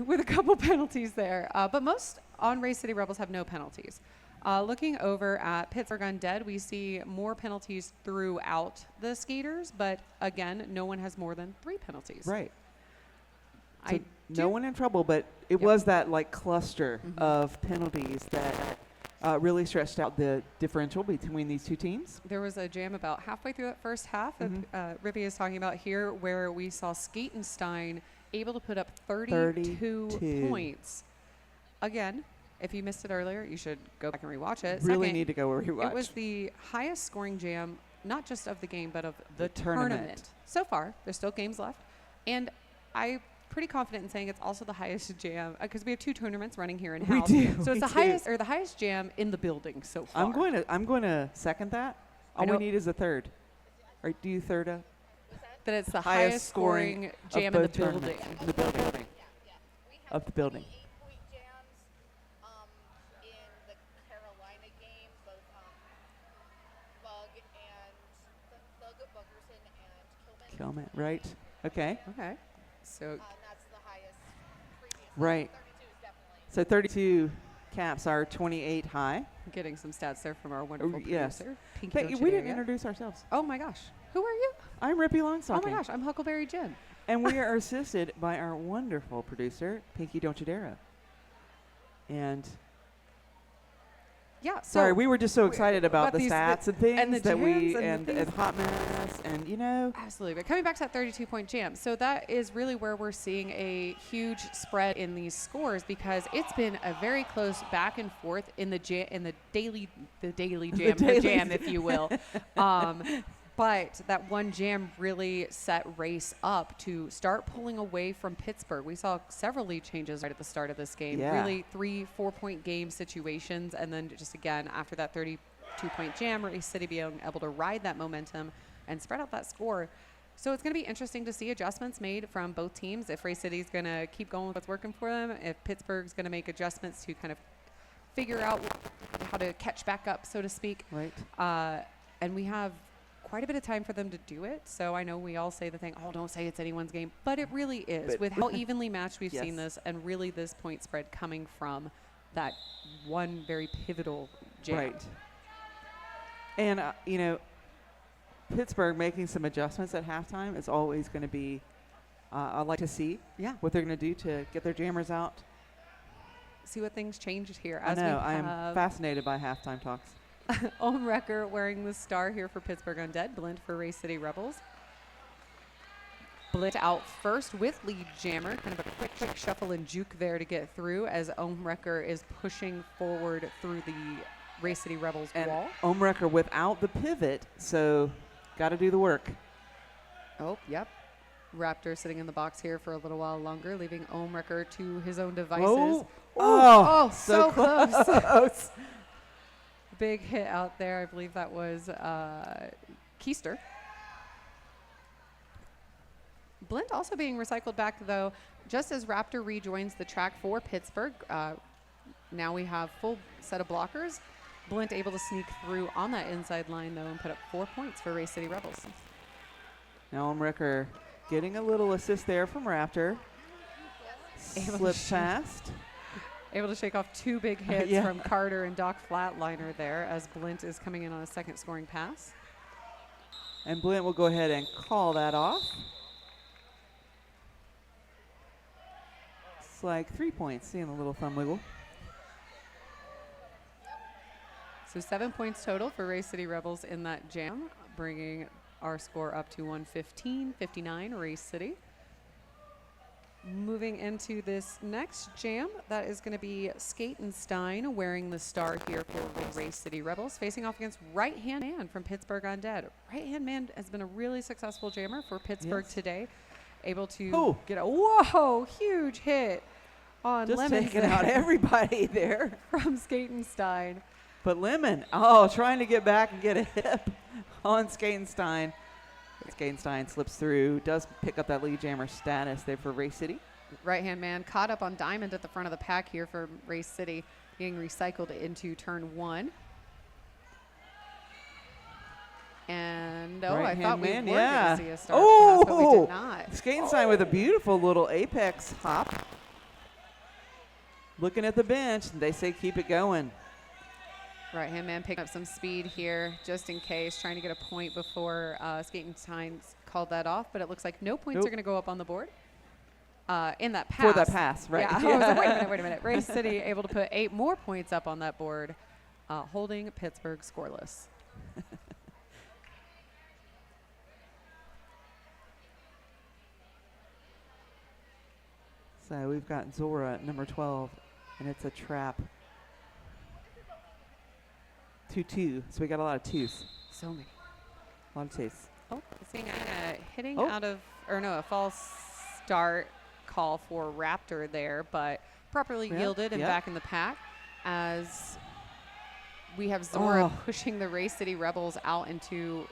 With a couple penalties there. But most on Race City Rebels have no penalties. Looking over at Pittsburgh Undead, we see more penalties throughout the skaters, but again, no one has more than 3 penalties. Right. I So no do- one in trouble, but it Yep. was that like cluster of penalties that really stretched out the differential between these two teams. There was a jam about halfway through that first half that Rippy is talking about here where we saw Skatenstein able to put up 32 32. points. Again, if you missed it earlier, you should go back and rewatch it. Really Second, need to go rewatch. it was the highest scoring jam, not just of the game, but of the tournament. tournament. So far, there's still games left. And I'm pretty confident in saying it's also the highest jam because we have 2 tournaments running here in We house. do, So we it's the do. highest jam in the building so far. I'm going to second that. All we know- need is a third. Or do you third up? That it's the highest highest scoring scoring of jam in the both tournaments. building. In the building. Yeah. We have Of the building. 8-point jams in the Carolina game, both Bug Buggerson and Kilman. Kilman, right? Okay. Okay. So And that's the highest previously. Right. 32 is definitely. So 32 caps are 28 high. getting some stats there from our wonderful yes. producer. Pinky Thank you. Don't We You didn't Dare Yet. introduce ourselves. Oh my gosh. Who are you? I'm Rippy Oh Longstocking. my gosh. I'm Huckleberry Jim. And we are assisted by our wonderful producer, Pinky Don't You Dare. And Yeah. sorry, so we were just so excited about the these- stats and things and the that we jams and the and things- hot mess and you know. Absolutely. But coming back to that 32-point jam, so that is really where we're seeing a huge spread in these scores because it's been a very close back and forth in the daily jam, if you will. But that one jam really set race up to start pulling away from Pittsburgh. We saw several lead changes right at the start of this game. Yeah. Really 3-4-point game situations. And then just again, after that 32-point jam, Race City being able to ride that momentum and spread out that score. So it's going to be interesting to see adjustments made from both teams. If Race City's going to keep going with what's working for them, if Pittsburgh's going to make adjustments to kind of figure out how to catch back up, so to speak. Right. And we have quite a bit of time for them to do it. So I know we all say the thing, oh, don't say it's anyone's game. But it really is. But with how evenly matched we've Yes. seen this and really this point spread coming from that one very pivotal jam. Right. And you know, Pittsburgh making some adjustments at halftime is always going to be. I'd like to see Yeah. what they're going to do to get their jammers out. See what things changed here. I As know. we I am have fascinated by halftime talks. Wrecker wearing the star here for Pittsburgh Undead. Blint for Race City Rebels. Blint out first with lead jammer. Kind of a quick shuffle and juke there to get through as Wrecker is pushing forward through the Race City Rebels And wall. Omrecker without the pivot, so got to do the work. Oh, yep. Raptor sitting in the box here for a little while longer, leaving Wrecker to his own devices. Oh, so close. close. Big hit out there. I believe that was Keister. Blint also being recycled back, though, just as Raptor rejoins the track for Pittsburgh. Now we have full set of blockers. Blint able to sneak through on that inside line, though, and put up 4 points for Race City Rebels. Now Ricker getting a little assist there from Raptor. Slips past. Able to shake off 2 big hits from Carter and Doc Flatliner there as Blint is coming in on a second scoring pass. And Blint will go ahead and call that off. It's like 3 points, seeing a little thumb wiggle. So 7 points total for Race City Rebels in that jam, bringing our score up to 115-59 Race City. Moving into this next jam, that is going to be Skatenstein wearing the star here for Race City Rebels, facing off against Right Hand Man from Pittsburgh Undead. Right Hand Man has been a really successful jammer for Pittsburgh today, able to get a huge hit on Just Lemon. taking out everybody there from Skatenstein. But Lemon, trying to get back and get a hip on Skatenstein. Skatenstein slips through, does pick up that lead jammer status there for Race City. Right-hand man caught up on Diamond at the front of the pack here for Race City, being recycled into turn 1. And, I thought we were going to see a start pass, but we did not. Skatenstein with a beautiful little apex hop. Looking at the bench, they say keep it going. Right-hand man picking up some speed here just in case, trying to get a point before Skatenstein called that off, but it looks like no points are going to go up on the board in that pass. For that pass, right. Yeah, I was like, wait a minute. Race City able to put 8 more points up on that board, holding Pittsburgh scoreless. So we've got Zora at number 12, and it's a trap. 2-2, so we got a lot of twos. So many. A lot of twos. Seeing hitting out of, a false start call for Raptor there, but properly yielded and back in the pack as we have Zora pushing the Race City Rebels out into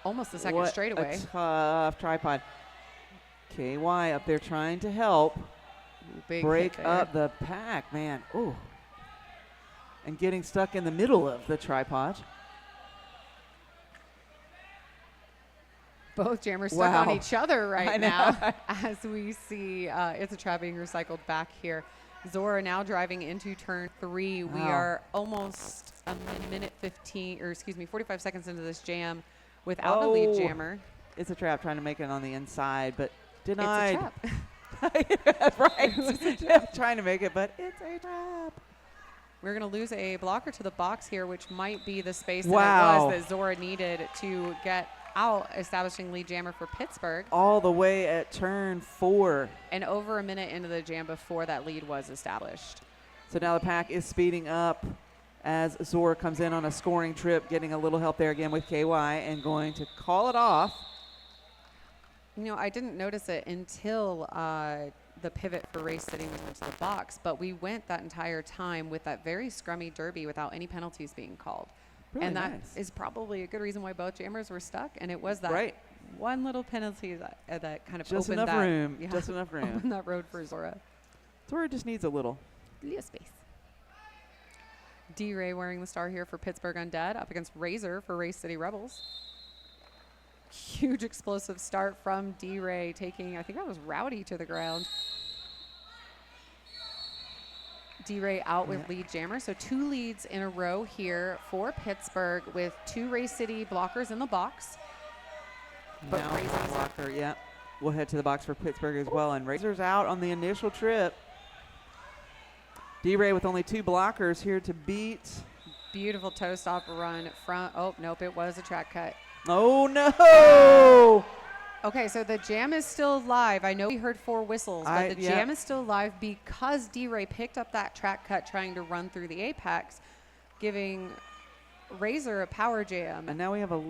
almost the second straightaway. A tough tripod. KY up there trying to help break up the pack, man. Ooh. And getting stuck in the middle of the tripod. Both jammers stuck on each other right now as we see It's a Trap being recycled back here. Zora now driving into turn 3. We are almost a minute 45 seconds into this jam without a lead jammer. It's a Trap trying to make it on the inside, but denied. It's a trap. That's right. Trying to make it, but it's a trap. We're going to lose a blocker to the box here, which might be the space that it was that Zora needed to get out, establishing lead jammer for Pittsburgh. All the way at turn 4. And over a minute into the jam before that lead was established. So now the pack is speeding up as Zora comes in on a scoring trip, getting a little help there again with KY and going to call it off. I didn't notice it until the pivot for Race City went to the box, but we went that entire time with that very scrummy derby without any penalties being called. Really and that nice. is probably a good reason why both jammers were stuck, and it was that one little penalty that kind of just opened enough that room. Just enough room. Opened that road for Zora. Zora just needs a little space. D-Ray wearing the star here for Pittsburgh Undead up against Razor for Race City Rebels. Huge explosive start from D-Ray, taking, I think that was Rowdy to the ground. D-Ray out with lead jammer. So 2 leads in a row here for Pittsburgh with 2 Race City blockers in the box. But now Razor's blocker, we'll head to the box for Pittsburgh as well. And Razor's out on the initial trip. D-Ray with only 2 blockers here to beat. Beautiful toe stop run from, nope, it was a track cut. Oh, no! Okay, so the jam is still live. I know we heard 4 whistles, but the jam is still live because D-Ray picked up that track cut trying to run through the apex, giving Razor a power jam. And now we have a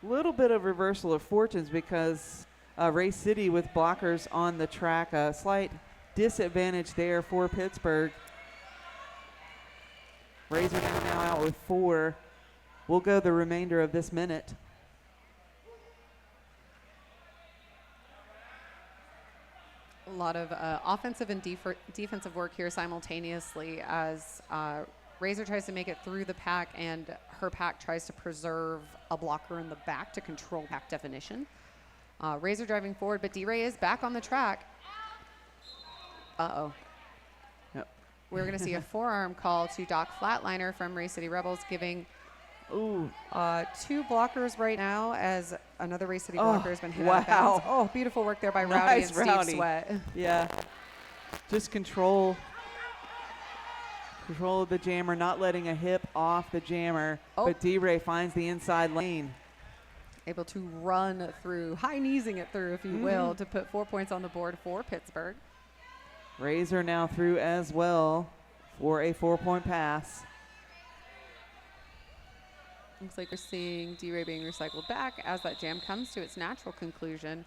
little bit of reversal of fortunes because Race City with blockers on the track, a slight disadvantage there for Pittsburgh. Razor now out with 4. We'll go the remainder of this minute. A lot of offensive and defensive work here simultaneously as Razor tries to make it through the pack and her pack tries to preserve a blocker in the back to control pack definition. Razor driving forward, but D-Ray is back on the track. Uh-oh. Yep. We're going to see a forearm call to Doc Flatliner from Race City Rebels, giving 2 blockers right now as another Race City blocker has been hit out of bounds. Oh, beautiful work there by Rowdy and Steve Sweat. Yeah. Just control of the jammer, not letting a hip off the jammer. But D-Ray finds the inside lane. Able to run through, high-kneesing it through, if you will, to put 4 points on the board for Pittsburgh. Razor now through as well for a 4-point pass. Looks like we're seeing D-Ray being recycled back as that jam comes to its natural conclusion.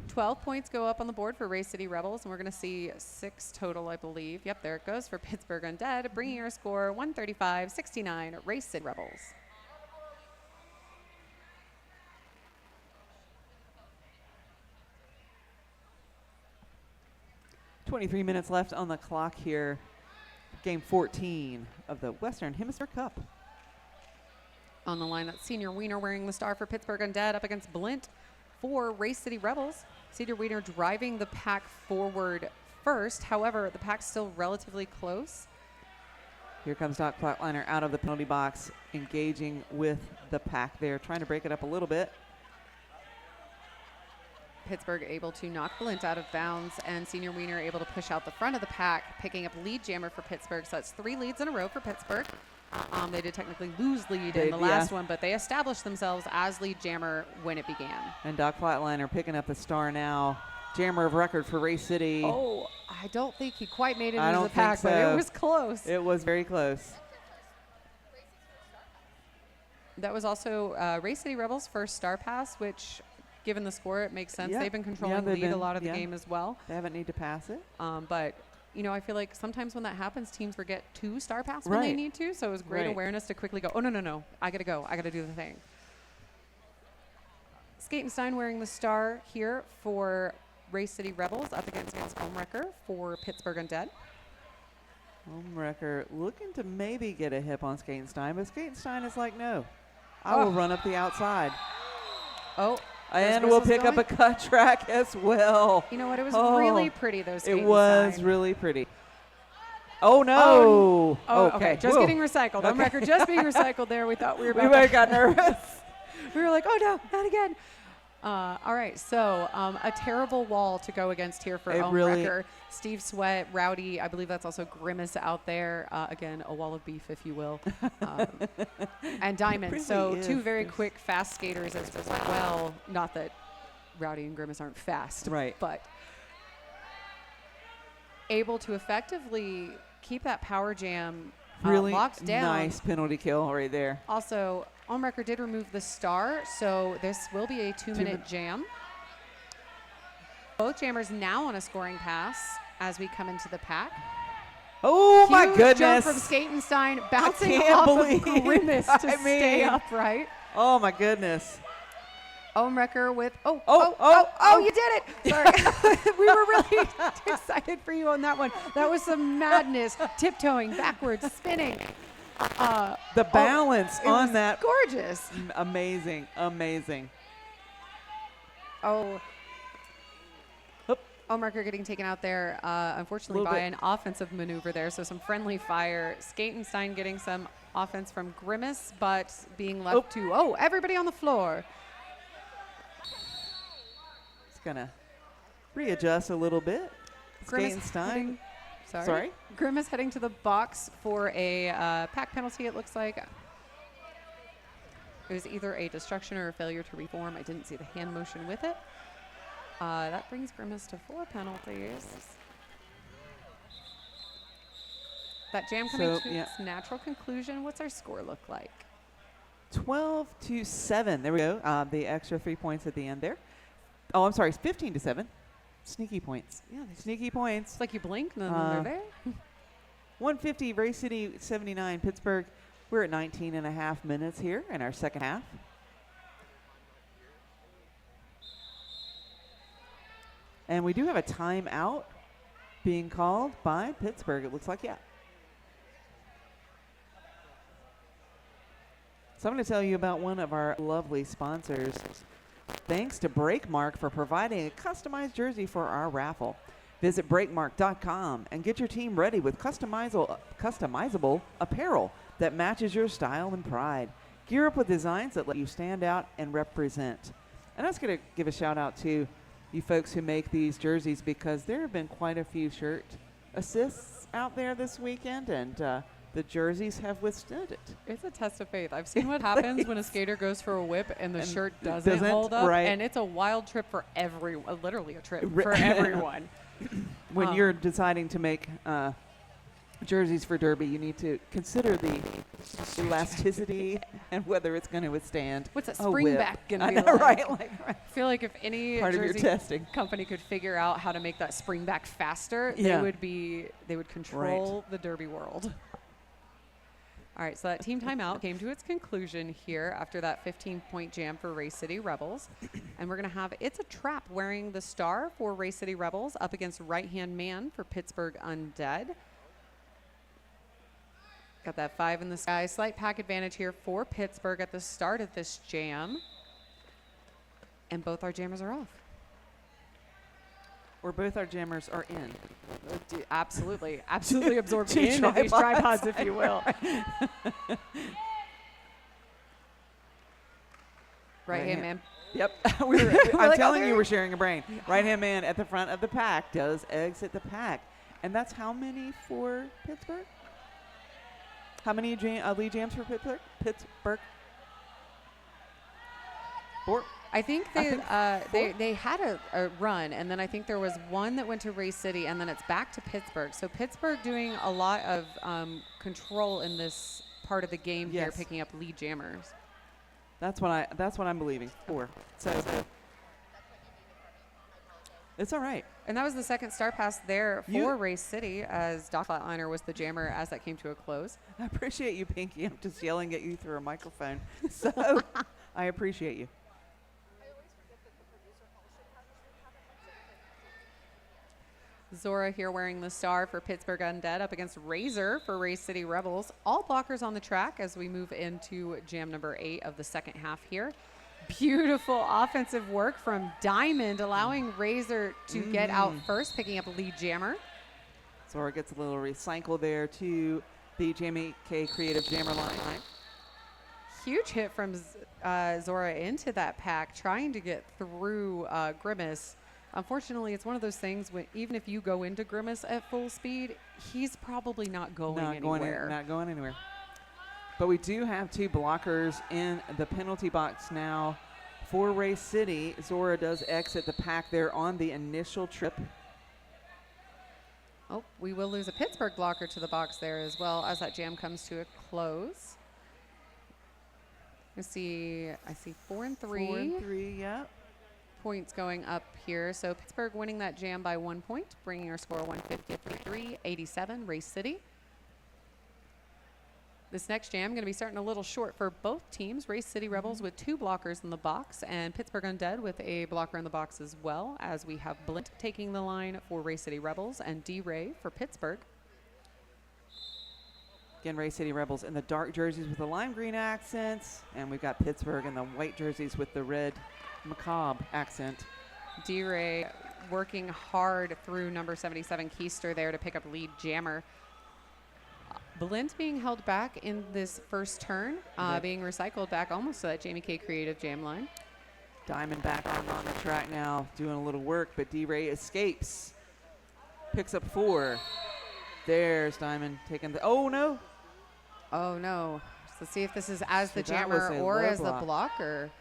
12 points go up on the board for Race City Rebels, and we're going to see 6 total, I believe. Yep, there it goes for Pittsburgh Undead, bringing your score 135-69, Race City Rebels. .23 minutes left on the clock here. Game 14 of the Western Hemisphere Cup. On the line, that's Senior Wiener wearing the star for Pittsburgh Undead up against Blint for Race City Rebels. Senior Wiener driving the pack forward first. However, the pack's still relatively close. Here comes Doc Flatliner out of the penalty box, engaging with the pack there, trying to break it up a little bit. Pittsburgh able to knock Blint out of bounds, and Senior Wiener able to push out the front of the pack, picking up lead jammer for Pittsburgh. So that's 3 leads in a row for Pittsburgh. They did technically lose lead in the last one, but they established themselves as lead jammer when it began. And Doc Flatliner picking up the star now. Jammer of record for Race City. Oh, I don't think he quite made it I into don't the pack, think but so. it was close. It was very close. That was also Race City Rebels' first star pass, which, given the score, it makes sense. Yeah. They've been controlling they've lead been- a lot of the game as well. They haven't need to pass it. But you know, I feel like sometimes when that happens, teams forget to star pass when they Right. need to. So it was great Right. awareness to quickly go, oh, no, I got to go. I got to do the thing. Skatenstein wearing the star here for Race City Rebels up against Homewrecker for Pittsburgh Undead. Homewrecker looking to maybe get a hip on Skatenstein, but Skatenstein is like, no. I will run up the outside. Oh. And we'll pick up a cut track as well. You know what? It was really pretty, those It was really pretty. Oh, no. Oh, okay. Just getting recycled. On record, just being recycled there. We thought we were about We got nervous. We were like, oh, no, not again. All right, so a terrible wall to go against here for Homewrecker. Steve Sweat, Rowdy, I believe that's also Grimace out there. Again, a wall of beef, if you will. And Diamond. Really so is. 2 very quick, fast skaters as well. Not that Rowdy and Grimace aren't fast. Right. But able to effectively keep that power jam Really locked down. nice penalty kill right there. Also, Homewrecker did remove the star, so this will be a 2-minute jam. Both jammers now on a scoring pass as we come into the pack. Oh, my Huge goodness. jump from Skatenstein, bouncing can't off believe of Grimace to I stay mean- upright. Oh, my goodness. Homewrecker with, Oh, you did it. Sorry. We were really excited for you on that one. That was some madness, tiptoeing, backwards, spinning. The balance It on was that. gorgeous. Amazing. Amazing. Oh. Oop. Homewrecker getting taken out there, unfortunately, Little by bit. an offensive maneuver there. So some friendly fire. Skatenstein getting some offense from Grimace, but being left to, everybody on the floor. It's going to readjust a little bit. Grimace Skatenstein. heading- Sorry? Grimace heading to the box for a pack penalty, it looks like. It was either a destruction or a failure to reform. I didn't see the hand motion with it. That brings Grimace to 4 penalties. That jam coming to its natural conclusion. What's our score look like? 12-7. There we go. The extra 3 points at the end there. Oh, I'm sorry. It's 15-7. Sneaky points. Yeah, Sneaky points. it's like you blinked and then they're there. 150, Race City 79, Pittsburgh. We're at 19 and a half minutes here in our second half. And we do have a timeout being called by Pittsburgh, it looks like, yeah. So I'm going to tell you about one of our lovely sponsors. Thanks to Breakmark for providing a customized jersey for our raffle. Visit breakmark.com and get your team ready with customizable apparel that matches your style and pride. Gear up with designs that let you stand out and represent. And I was going to give a shout out to you folks who make these jerseys, because there have been quite a few shirt assists out there this weekend, and the jerseys have withstood it. It's a test of faith. I've seen what happens when a skater goes for a whip and the shirt doesn't hold up, right. and it's a wild trip for everyone, literally a trip for everyone. When you're deciding to make jerseys for Derby, you need to consider the elasticity and whether it's going to withstand. What's a whip. springback going to I be know, like? right? Like, I feel like if any part of your jersey testing company could figure out how to make that springback faster, Yeah. they would control the Derby world. All right, so that team timeout came to its conclusion here after that 15-point jam for Race City Rebels. And we're going to have It's a Trap wearing the star for Race City Rebels up against Right Hand Man for Pittsburgh Undead. Got that 5 in the sky. Slight pack advantage here for Pittsburgh at the start of this jam. And both our jammers are off. or both our jammers are in. Absolutely. Absolutely absorbed Two in these tripods, if you will. Right hand man. Yep. I'm like, telling oh, you, there- we're sharing a brain. Right-hand man at the front of the pack does exit the pack. And that's how many for Pittsburgh? How many lead jams for Pittsburgh? 4? I think they had a run, and then I think there was one that went to Race City, and then it's back to Pittsburgh. So Pittsburgh doing a lot of control in this part of the game here, Yes. picking up lead jammers. That's what I'm believing. 4. So it's all right. And that was the second star pass there for Race City, as Doc Flatliner was the jammer as that came to a close. I appreciate you, Pinky. I'm just yelling at you through a microphone. So I appreciate you. Zora here wearing the star for Pittsburgh Undead up against Razor for Race City Rebels. All blockers on the track as we move into jam number 8 of the second half here. Beautiful offensive work from Diamond, allowing Razor to get out first, picking up a lead jammer. Zora gets a little recycle there to the Jamie K Creative Jammer line. Huge hit from Zora into that pack, trying to get through Grimace. Unfortunately, it's one of those things when even if you go into Grimace at full speed, he's probably not going anywhere. Not going anywhere. But we do have 2 blockers in the penalty box now for Race City. Zora does exit the pack there on the initial trip. Oh, we will lose a Pittsburgh blocker to the box there as well as that jam comes to a close. I see 4 and 3. 4 and 3, yep. Points going up here. So Pittsburgh winning that jam by 1 point, bringing our score 153-87, Race City. This next jam going to be starting a little short for both teams. Race City Rebels with 2 blockers in the box, and Pittsburgh Undead with a blocker in the box as well, as we have Blint taking the line for Race City Rebels and D-Ray for Pittsburgh. Again, Race City Rebels in the dark jerseys with the lime green accents, and we've got Pittsburgh in the white jerseys with the red macabre accent. D-Ray working hard through number 77 Keister there to pick up lead jammer. Blint being held back in this first turn, being recycled back almost to that Jamie K Creative jam line. Diamond back on the track now, doing a little work, but D-Ray escapes. Picks up 4. There's Diamond taking the, oh no. Oh no. Let's see if this is as the So that was jammer a or low as block. the blocker.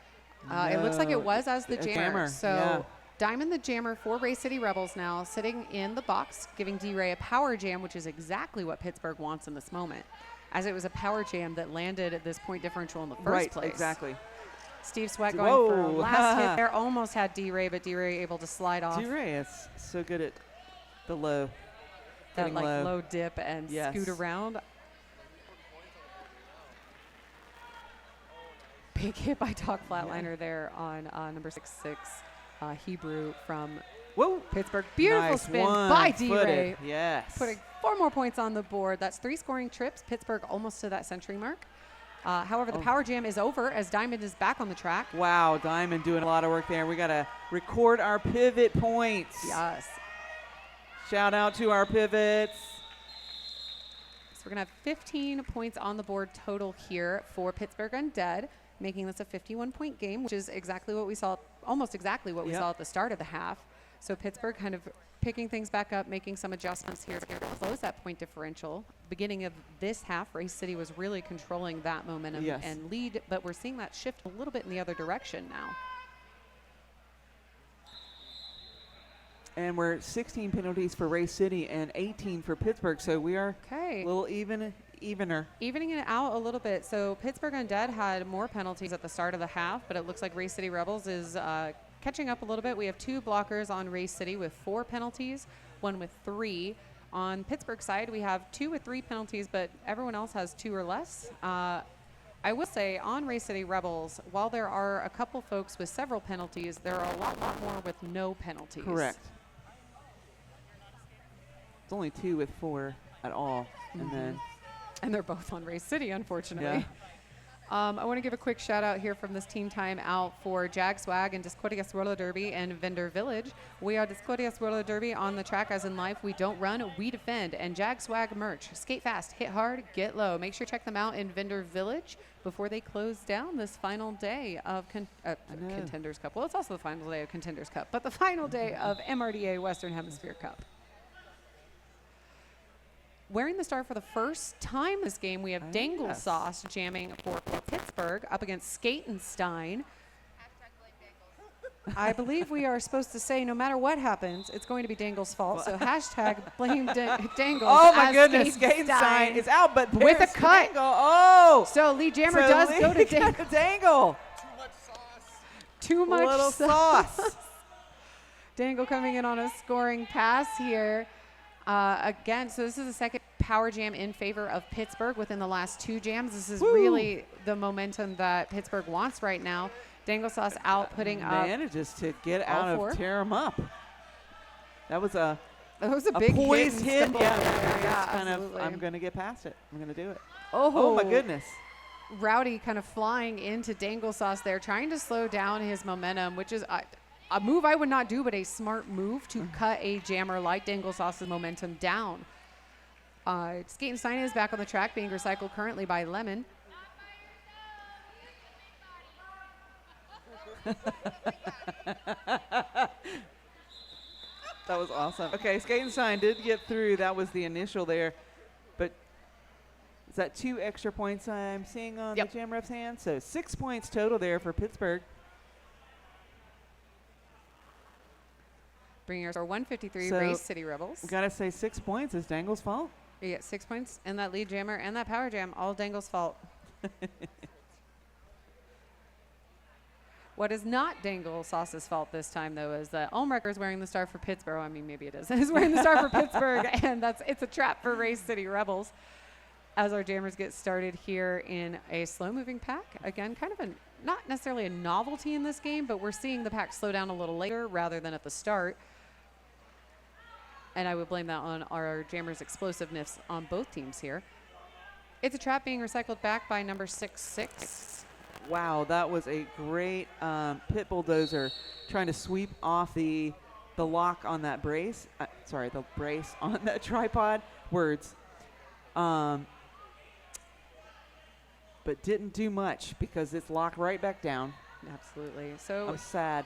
It looks like it was as the A jammer. So yeah. Diamond the jammer for Race City Rebels now sitting in the box, giving D-Ray a power jam, which is exactly what Pittsburgh wants in this moment, as it was a power jam that landed at this point differential in the first place. Right, exactly. Steve Sweat going for a Whoa. last hit there. Almost had D-Ray, but D-Ray able to slide off. D-Ray is so good at the low. That hitting like low. low dip and Yes. scoot around. Big hit by Doc Flatliner there on number 6'6", Hebrew from Whoa. Pittsburgh, beautiful Nice spin by one-footed. D-Ray. Yes. Putting 4 more points on the board. That's 3 scoring trips. Pittsburgh almost to that century mark. However, the power jam is over as Diamond is back on the track. Wow, Diamond doing a lot of work there. We got to record our pivot points. Yes. Shout out to our pivots. So we're going to have 15 points on the board total here for Pittsburgh Undead, making this a 51-point game, which is exactly what we saw, almost exactly what we saw at the start of the half. So Pittsburgh kind of picking things back up, making some adjustments here to close that point differential. Beginning of this half, Race City was really controlling that momentum and lead, but we're seeing that shift a little bit in the other direction now. And we're 16 penalties for Race City and 18 for Pittsburgh, so we are a little evener. Evening it out a little bit. So Pittsburgh Undead had more penalties at the start of the half, but it looks like Race City Rebels is catching up a little bit. We have 2 blockers on Race City with 4 penalties, 1 with 3. On Pittsburgh side, we have 2 with 3 penalties, but everyone else has 2 or less. I will say on Race City Rebels, while there are a couple folks with several penalties, there are a lot more with no penalties. Correct. It's only 2 with 4 at all. And they're both on Race City, unfortunately. Yeah. I want to give a quick shout out here from this team time out for Jag Swag and Discordias Roller Derby and Vendor Village. We are Discordias Roller Derby on the track as in life. We don't run, we defend. And Jag Swag merch. Skate fast, hit hard, get low. Make sure to check them out in Vendor Village before they close down this final day of Contenders Cup. Well, it's also the final day of Contenders Cup, but the final day of MRDA Western Hemisphere Cup. Wearing the star for the first time this game, we have Dangle Sauce jamming for Pittsburgh up against Skatenstein. I believe we are supposed to say no matter what happens, it's going to be Dangle's fault. So hashtag blame Dangle. Oh my goodness, Skatenstein is out, but with a cut. Dangle. Oh, so lead jammer does go to Dangle. Dangle. Too much little sauce. Dangle coming in on a scoring pass here. Again, so this is the second power jam in favor of Pittsburgh within the last 2 jams. This is really the momentum that Pittsburgh wants right now. Dangle Sauce out, putting up. Manages to get out of, tear him up. That was a big poised hit. Yeah, kind of, I'm going to get past it. I'm going to do it. Oh my goodness. Rowdy kind of flying into Dangle Sauce there, trying to slow down his momentum, which is a move I would not do, but a smart move to cut a jammer like Dangle Sauce's momentum down. Skatenstein is back on the track, being recycled currently by Lemon. That was awesome. Okay, Skatenstein did get through. That was the initial there. But is that 2 extra points I'm seeing on the Jam Ref's hand? So 6 points total there for Pittsburgh. Bringing us our 153 So Race City Rebels. We got to say 6 points is Dangle's fault. You get 6 points, and that lead jammer and that power jam, all Dangle's fault. What is not Dangle Sauce's fault this time, though, is that Ulmrecker is wearing the star for Pittsburgh. I mean, maybe it is. He's wearing the star for Pittsburgh, and it's a trap for Race City Rebels. As our jammers get started here in a slow-moving pack. Again, kind of not necessarily a novelty in this game, but we're seeing the pack slow down a little later rather than at the start. And I would blame that on our jammers' explosiveness on both teams here. It's a trap being recycled back by number 6-6. Wow, that was a great pit bulldozer trying to sweep off the lock on that brace. The brace on that tripod. Words. But didn't do much because it's locked right back down. Absolutely. So I'm sad.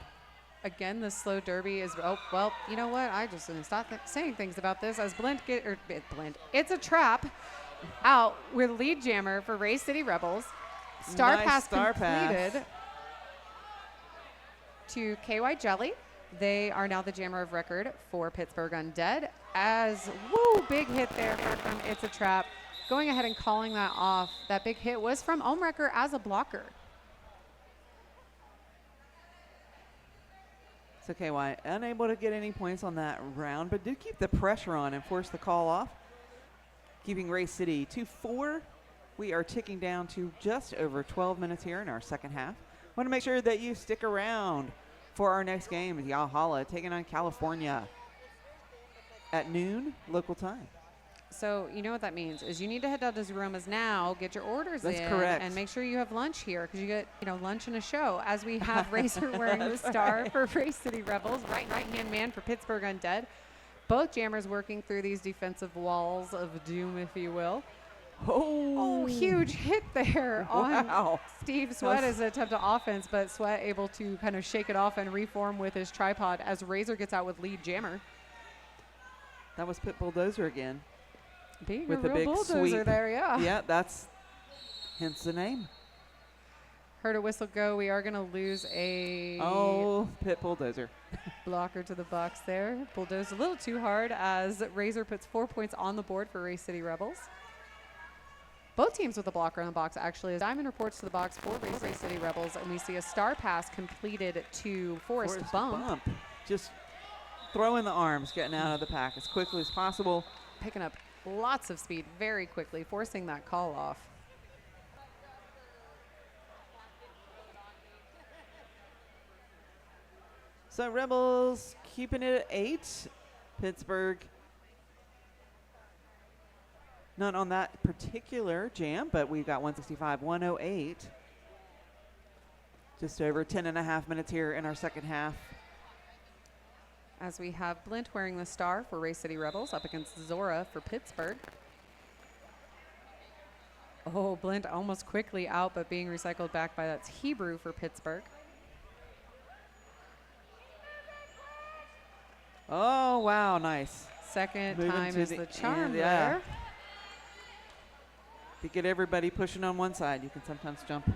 Again, the slow derby is, oh, well, you know what? I just going to stop saying things about this as it's a trap out with lead jammer for Race City Rebels. Star pass completed to KY Jelly. They are now the jammer of record for Pittsburgh Undead. Big hit there from It's a Trap. Going ahead and calling that off. That big hit was from Ulmrecker as a blocker. So KY unable to get any points on that round, but did keep the pressure on and force the call off. Keeping Race City 2-4. We are ticking down to just over 12 minutes here in our second half. Want to make sure that you stick around for our next game. Yalhalla taking on California at noon local time. So you know what that means is you need to head down to Zeroma's now, get your orders That's in, correct. and make sure you have lunch here because you get lunch and a show. As we have Razor wearing the star for Race City Rebels, right-hand man for Pittsburgh Undead. Both jammers working through these defensive walls of doom, if you will. Oh, huge hit there on Steve Sweat as an attempt to offense, but Sweat able to kind of shake it off and reform with his tripod as Razor gets out with lead jammer. That was Pit Bulldozer again. Being with a the real big bulldozer sweep. there, yeah. Yeah, that's hence the name. Heard a whistle go. We are going to lose a Pit Bulldozer. blocker to the box there. Bulldozed a little too hard as Razor puts 4 points on the board for Race City Rebels. Both teams with a blocker on the box, actually, as Diamond reports to the box for Race City Rebels, and we see a star pass completed to Forrest Bump. Just throwing the arms, getting out of the pack as quickly as possible. Picking up lots of speed very quickly, forcing that call off. So Rebels keeping it at 8. Pittsburgh not on that particular jam, but we've got 165, 108. Just over 10.5 minutes here in our second half. As we have Blint wearing the star for Race City Rebels up against Zora for Pittsburgh. Oh, Blint almost quickly out, but being recycled back by that's Hebrew for Pittsburgh. Oh, wow, nice. Second Moving time to is the charm end, there. If you get everybody pushing on one side, you can sometimes jump.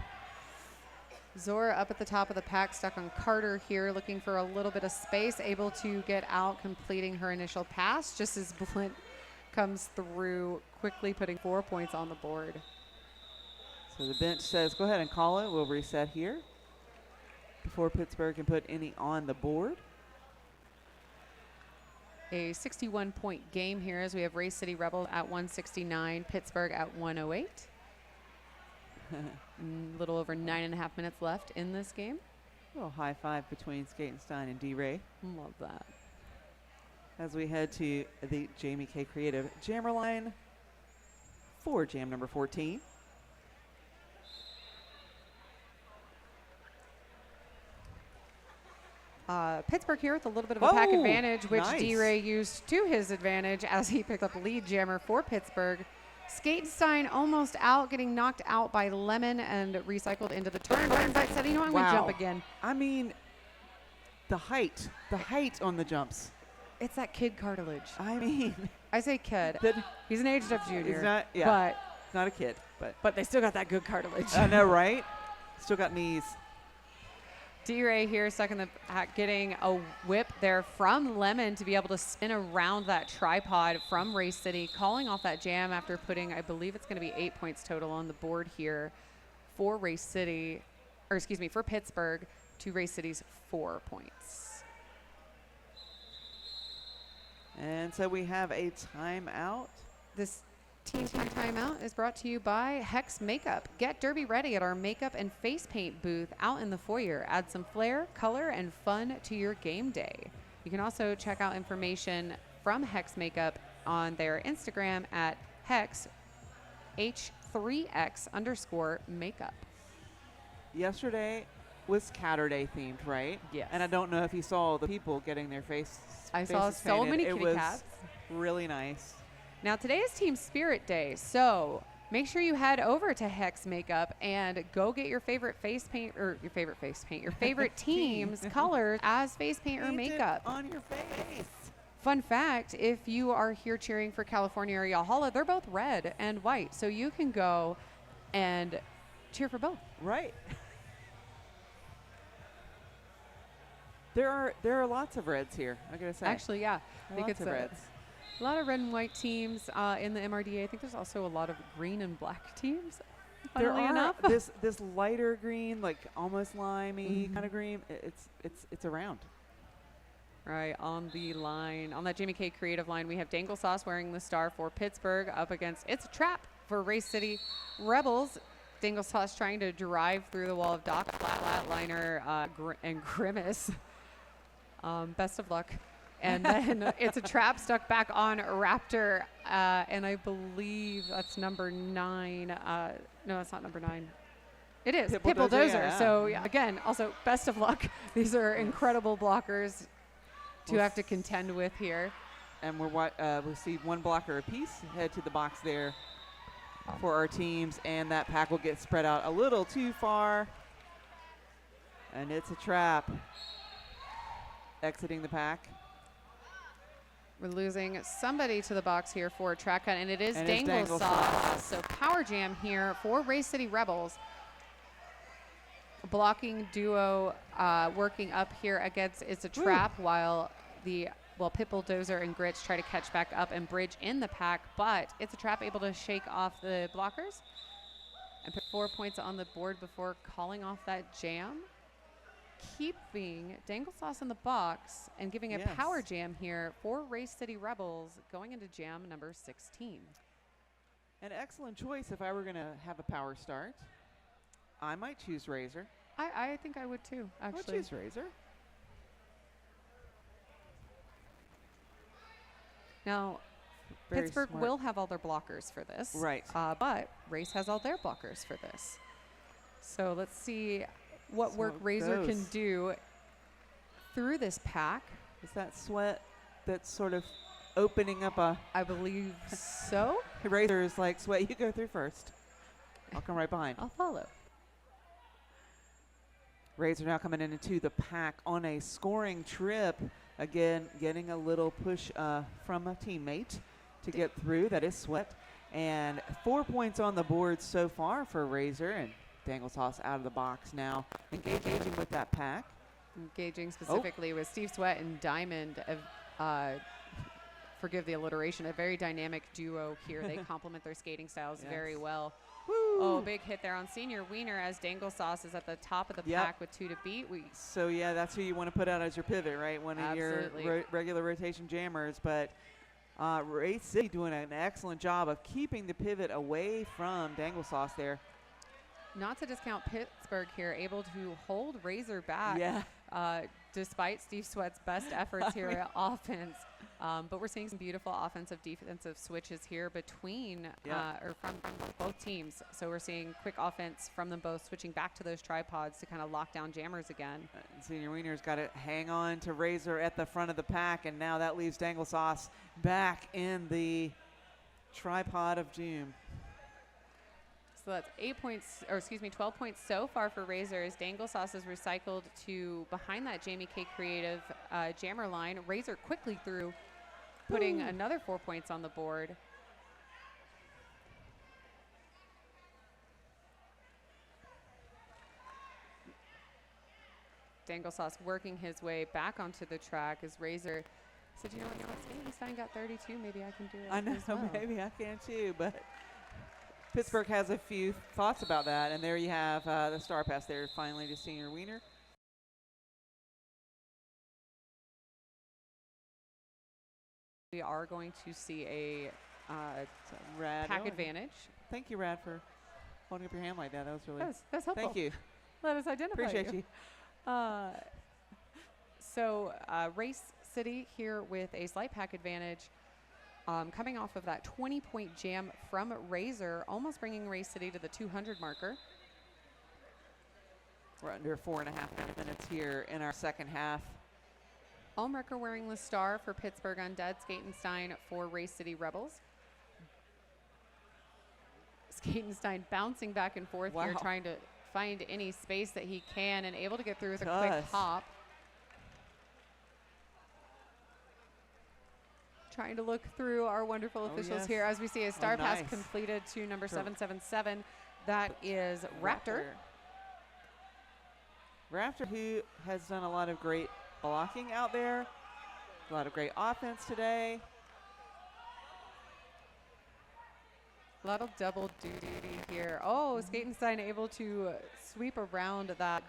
Zora up at the top of the pack, stuck on Carter here, looking for a little bit of space, able to get out, completing her initial pass, just as Blint comes through, quickly putting 4 points on the board. So the bench says, go ahead and call it. We'll reset here before Pittsburgh can put any on the board. A 61-point game here as we have Race City Rebel at 169, Pittsburgh at 108. Little over 9.5 minutes left in this game. A little high five between Skatenstein and D-Ray. Love that. As we head to the Jamie K. Creative Jammer line for jam number 14. Pittsburgh here with a little bit of a pack advantage, which nice. D-Ray used to his advantage as he picked up lead jammer for Pittsburgh. Skatenstein almost out, getting knocked out by Lemon and recycled into the turn. But said, you know what, I'm going to jump again. I mean, the height on the jumps. It's that kid cartilage. I mean, I say kid. He's an aged up junior. He's not, yeah, but not a kid, but they still got that good cartilage. I know, right? Still got knees. D-Ray here stuck in the pack, getting a whip there from Lemon to be able to spin around that tripod from Race City, calling off that jam after putting, I believe it's going to be 8 points total on the board here for Race City, or excuse me, for Pittsburgh to Race City's 4 points. And so we have a timeout. This team timeout is brought to you by Hex Makeup. Get derby ready at our makeup and face paint booth out in the foyer. Add some flair, color, and fun to your game day. You can also check out information from Hex Makeup on their Instagram at Hex H3X_makeup. Yesterday was Catterday themed, right? Yes. And I don't know if you saw the people getting their faces I saw so painted. many It kitty was cats. really nice. Now today is Team Spirit Day, so make sure you head over to Hex Makeup and go get your favorite face paint, or your favorite team's colors as face paint or Paint it makeup. on your face. Fun fact, if you are here cheering for California or Yalhalla, they're both red and white, so you can go and cheer for both. Right. There are lots of reds here, I gotta say. Actually, yeah. I think Lots it's of reds. a lot of red and white teams in the MRDA. I think there's also a lot of green and black teams. There Funnily are enough. this lighter green, like almost limey kind of green. It's around. Right, on the line, on that Jamie K creative line, we have Dangle Sauce wearing the star for Pittsburgh up against It's a Trap for Race City Rebels. Dangle Sauce trying to drive through the wall of Doc Flatliner and Grimace Best of luck. And then it's a trap stuck back on Raptor, and I believe that's number 9. No, it's not number 9. It is Pitbull Dozer. Yeah. So yeah, again, also best of luck. These are incredible blockers to have to contend with here. And we'll see one blocker apiece head to the box there for our teams, and that pack will get spread out a little too far. And it's a trap. Exiting the pack. We're losing somebody to the box here for a track cut, and it is Dangle Sauce. So Power Jam here for Race City Rebels. Blocking duo working up here against it's a trap while Pitbull Dozer and Grits try to catch back up and bridge in the pack, but it's a trap able to shake off the blockers and put 4 points on the board before calling off that jam. Keeping Dangle Sauce in the box and giving a Power Jam here for Race City Rebels going into jam number 16. An excellent choice if I were going to have a power start. I might choose Razor. I think I would too, actually. I'll choose Razor. Now, Very Pittsburgh smart. will have all their blockers for this. Right. But Race has all their blockers for this. So let's see what work Razor can do through this pack. Is that Sweat that's sort of opening up a... I believe so. Razor is like, Sweat, you go through first. I'll come right behind. I'll follow. Razor now coming into the pack on a scoring trip. Again, getting a little push from a teammate to get through. That is Sweat. And 4 points on the board so far for Razor. And Dangle Sauce out of the box now. Engaging with that pack. Engaging specifically with Steve Sweat and Diamond. Forgive the alliteration. A very dynamic duo here. They complement their skating styles very well. Woo. Oh, big hit there on Senior Wiener as Dangle Sauce is at the top of the pack with 2 to beat. So, yeah, that's who you want to put out as your pivot, right? One of your regular rotation jammers. But Race City doing an excellent job of keeping the pivot away from Dangle Sauce there. Not to discount Pittsburgh here, able to hold Razor back despite Steve Sweat's best efforts here at offense. But we're seeing some beautiful offensive defensive switches here between or from both teams. So we're seeing quick offense from them both, switching back to those tripods to kind of lock down jammers again. Senior Wiener's got to hang on to Razor at the front of the pack, and now that leaves Dangle Sauce back in the tripod of doom. So that's 12 points so far for Razor as Dangle Sauce is recycled to behind that Jamie K Creative jammer line. Razor quickly through, putting another 4 points on the board. Dangle Sauce working his way back onto the track as Razor said, you know what, Skatenstein got 32, maybe I can do it I know, as well. maybe I can too, but Pittsburgh has a few thoughts about that, and there you have the star pass there finally to Senior Wiener. We are going to see a Rad. pack advantage. Thank you, Rad, for holding up your hand like that. That was really That's helpful. Thank you. Let us identify Appreciate you. So Race City here with a slight pack advantage. Coming off of that 20-point jam from Razor, almost bringing Race City to the 200 marker. We're under 4.5 minutes here in our second half. Allmerker wearing the star for Pittsburgh Undead, Skatenstein for Race City Rebels. Skatenstein bouncing back and forth here, trying to find any space that he can and able to get through with a quick hop. Trying to look through our wonderful officials here as we see a star pass completed to number 777. That is Raptor. Raptor, who has done a lot of great blocking out there. A lot of great offense today. A lot of double duty here. Oh, Skatenstein able to sweep around that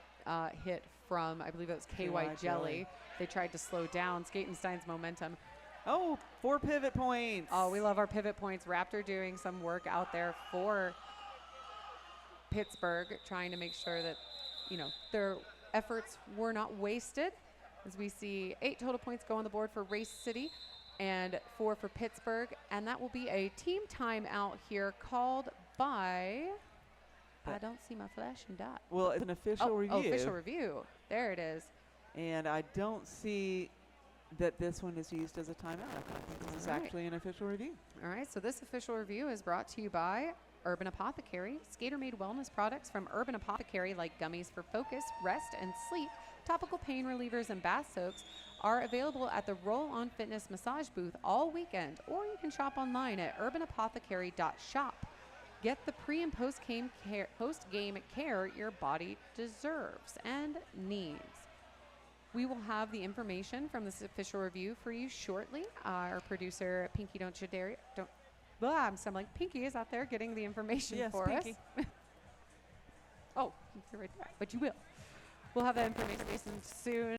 hit from, I believe it was KY Jelly. They tried to slow down Skatenstein's momentum. Oh, 4 pivot points. Oh, we love our pivot points. Raptor doing some work out there for Pittsburgh, trying to make sure that, their efforts were not wasted. as we see 8 total points go on the board for Race City and 4 for Pittsburgh. And that will be a team timeout here called by, I don't see my flashing dot. Well, it's an official review. Oh, official review. There it is. And I don't see that this one is used as a timeout. I think this is actually an official review. All right, so this official review is brought to you by Urban Apothecary. Skater-made wellness products from Urban Apothecary like gummies for focus, rest, and sleep, topical pain relievers, and bath soaks are available at the Roll On Fitness massage booth all weekend, or you can shop online at urbanapothecary.shop. Get the pre- and post-game care your body deserves and needs. We will have the information from this official review for you shortly. Our producer, Pinky, I'm stumbling. Pinky is out there getting the information for Pinky. us. Oh, you're right there, but you will. We'll have that information soon.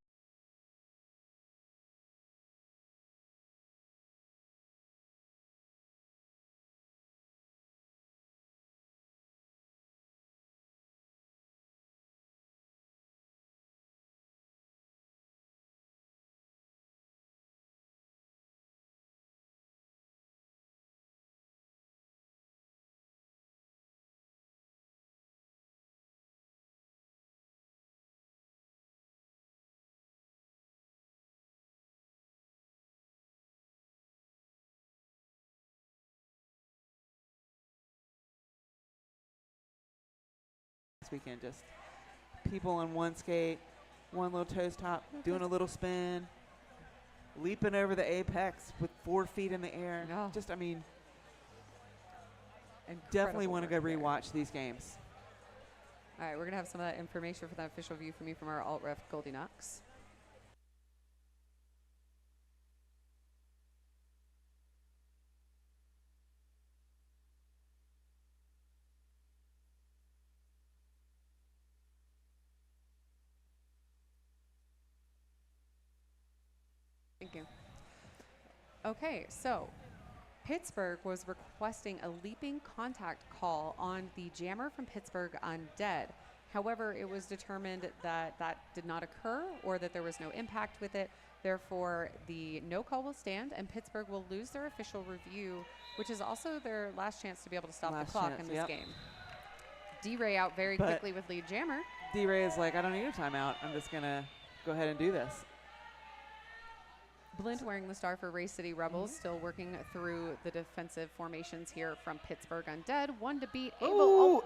This weekend, just people on one skate, one little toe top, doing a little spin, leaping over the apex with 4 feet in the air. No. Just, I mean, Incredible definitely want to go work there. rewatch these games. All right, we're going to have some of that information for that official view from you from our alt-ref Goldie Knox. Thank you. Okay, so Pittsburgh was requesting a leaping contact call on the jammer from Pittsburgh Undead. However, it was determined that that did not occur or that there was no impact with it. Therefore, the no call will stand and Pittsburgh will lose their official review, which is also their last chance to be able to stop the clock in this game. D-Ray out very quickly with lead jammer. D-Ray is like, I don't need a timeout. I'm just going to go ahead and do this. Blind wearing the star for Race City Rebels, still working through the defensive formations here from Pittsburgh Undead. One to beat Abel.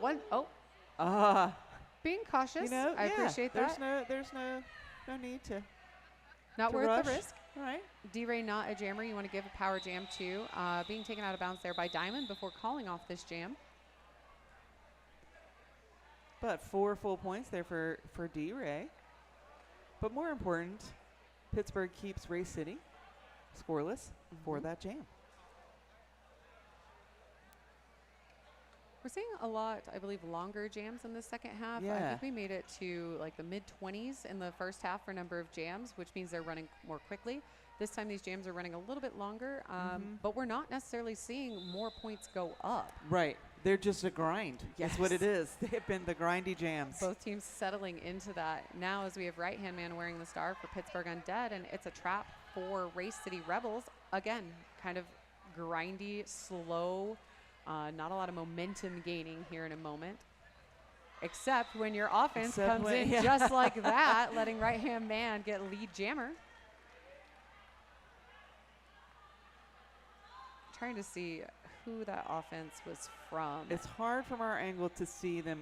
Being cautious. You know, I appreciate that. There's no need to. Not to worth rush. the risk. All right. D-Ray not a jammer. You want to give a power jam to. Being taken out of bounds there by Diamond before calling off this jam. But 4 full points there for D-Ray. But more important, Pittsburgh keeps Race City scoreless for that jam. We're seeing a lot, I believe, longer jams in the second half. I Yeah. think we made it to like the mid-20s in the first half for number of jams, which means they're running more quickly. This time these jams are running a little bit longer, but we're not necessarily seeing more points go up. Right. They're just a grind. That's what it is. They've been the grindy jams. Both teams settling into that. Now as we have right-hand man wearing the star for Pittsburgh Undead, and it's a trap for Race City Rebels. Again, kind of grindy, slow, not a lot of momentum gaining here in a moment. Except when your offense comes in just like that, letting right-hand man get lead jammer. Trying to see who that offense was from. It's hard from our angle to see them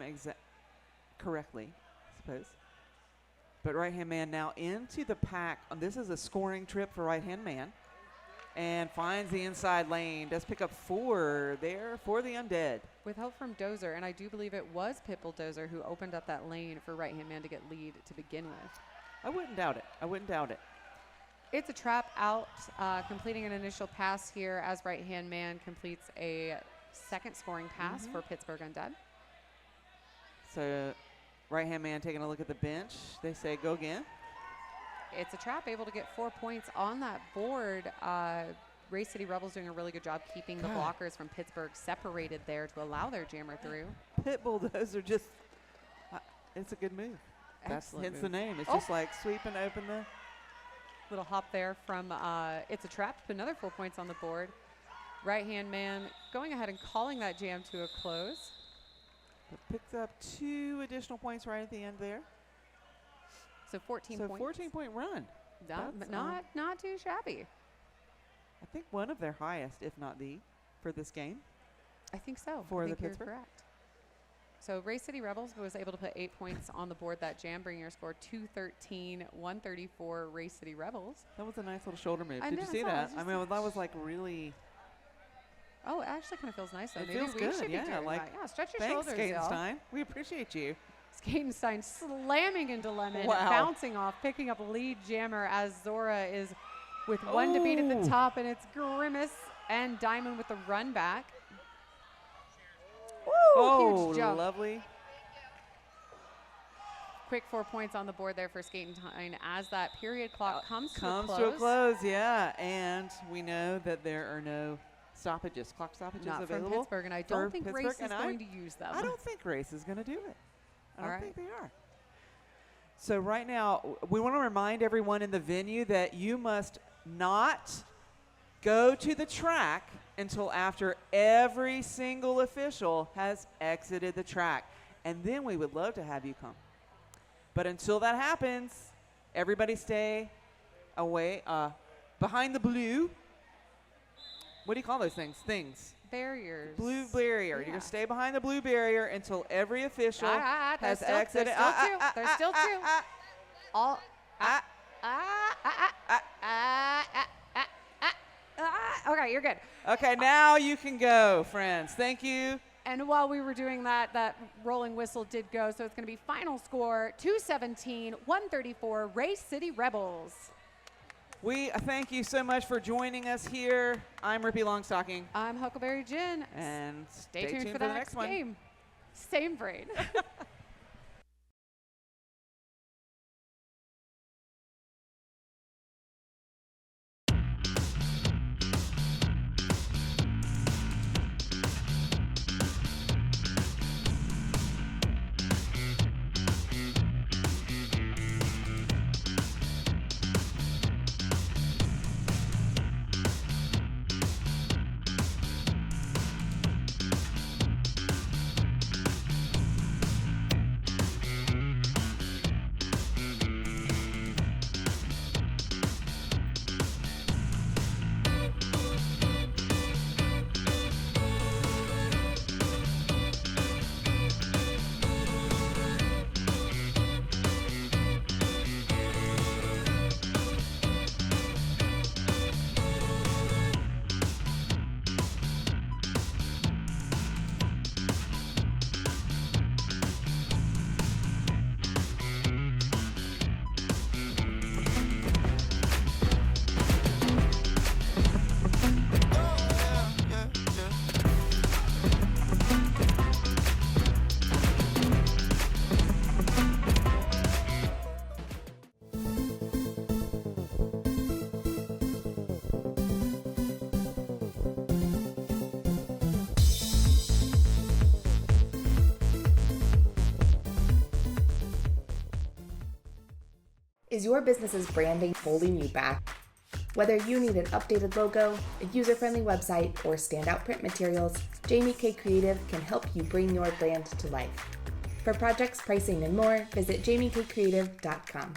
correctly, I suppose. But right-hand man now into the pack. This is a scoring trip for right-hand man. And finds the inside lane. Does pick up 4 there for the Undead. With help from Dozer, and I do believe it was Pitbull Dozer who opened up that lane for right-hand man to get lead to begin with. I wouldn't doubt it. I wouldn't doubt it. It's a trap out, completing an initial pass here as right-hand man completes a second scoring pass for Pittsburgh Undead. So right-hand man taking a look at the bench. They say go again. It's a trap, able to get 4 points on that board. Race City Rebels doing a really good job keeping the blockers from Pittsburgh separated there to allow their jammer through. Pitbull, those are just, it's a good move. That's hence the name. It's just like sweep and open Little hop there from It's a Trap. Another 4 points on the board. Right-hand man going ahead and calling that jam to a close. It picks up 2 additional points right at the end there. So 14 So points. 14-point run. That's, Not too shabby. I think one of their highest, if not the, for this game. I think so. For I the think you're Pittsburgh? correct. So Race City Rebels was able to put 8 points on the board that jam, bringing your score 213, 134 Race City Rebels. That was a nice little shoulder move. I Did know, you see I saw it. that? It's I mean, that was like really. Oh, it actually kind of feels nice though. It Maybe feels we good. should be Yeah, doing like. that. Yeah, stretch your Thanks, shoulders, y'all. Skatenstein. We appreciate you. Skatenstein slamming into Lemon, Wow. bouncing off, picking up lead jammer as Zora is with 1 to beat at the Oh. top, and it's Grimace and Diamond with the run back. Woo, Oh, huge jump. lovely. Quick 4 points on the board there for Skatenstein as that period clock comes to a close. Close, yeah. And we know that there are no stoppages, clock stoppages Not available. from Pittsburgh, and I for don't think Pittsburgh, Race is and going to use them. I don't think Race is going to do it. I All don't right. think they are. So right now, we want to remind everyone in the venue that you must not go to the track until after every single official has exited the track. And then we would love to have you come. But until that happens, everybody stay away, behind the blue. What do you call those things? Barriers. Blue barrier. You're Yeah. going to stay behind the blue barrier until every official has exited. There's still two. There's still two. All. Okay, you're good. Okay, now you can go, friends. Thank you. And while we were doing that, that rolling whistle did go. So it's going to be final score 217, 134, Race City Rebels. We thank you so much for joining us here. I'm Rippy Longstocking. I'm Huckleberry Gin. And Stay tuned for the next one. game. Same brain. Is your business's branding holding you back? Whether you need an updated logo, a user-friendly website, or standout print materials, Jamie K Creative can help you bring your brand to life. For projects, pricing, and more, visit jamiekcreative.com.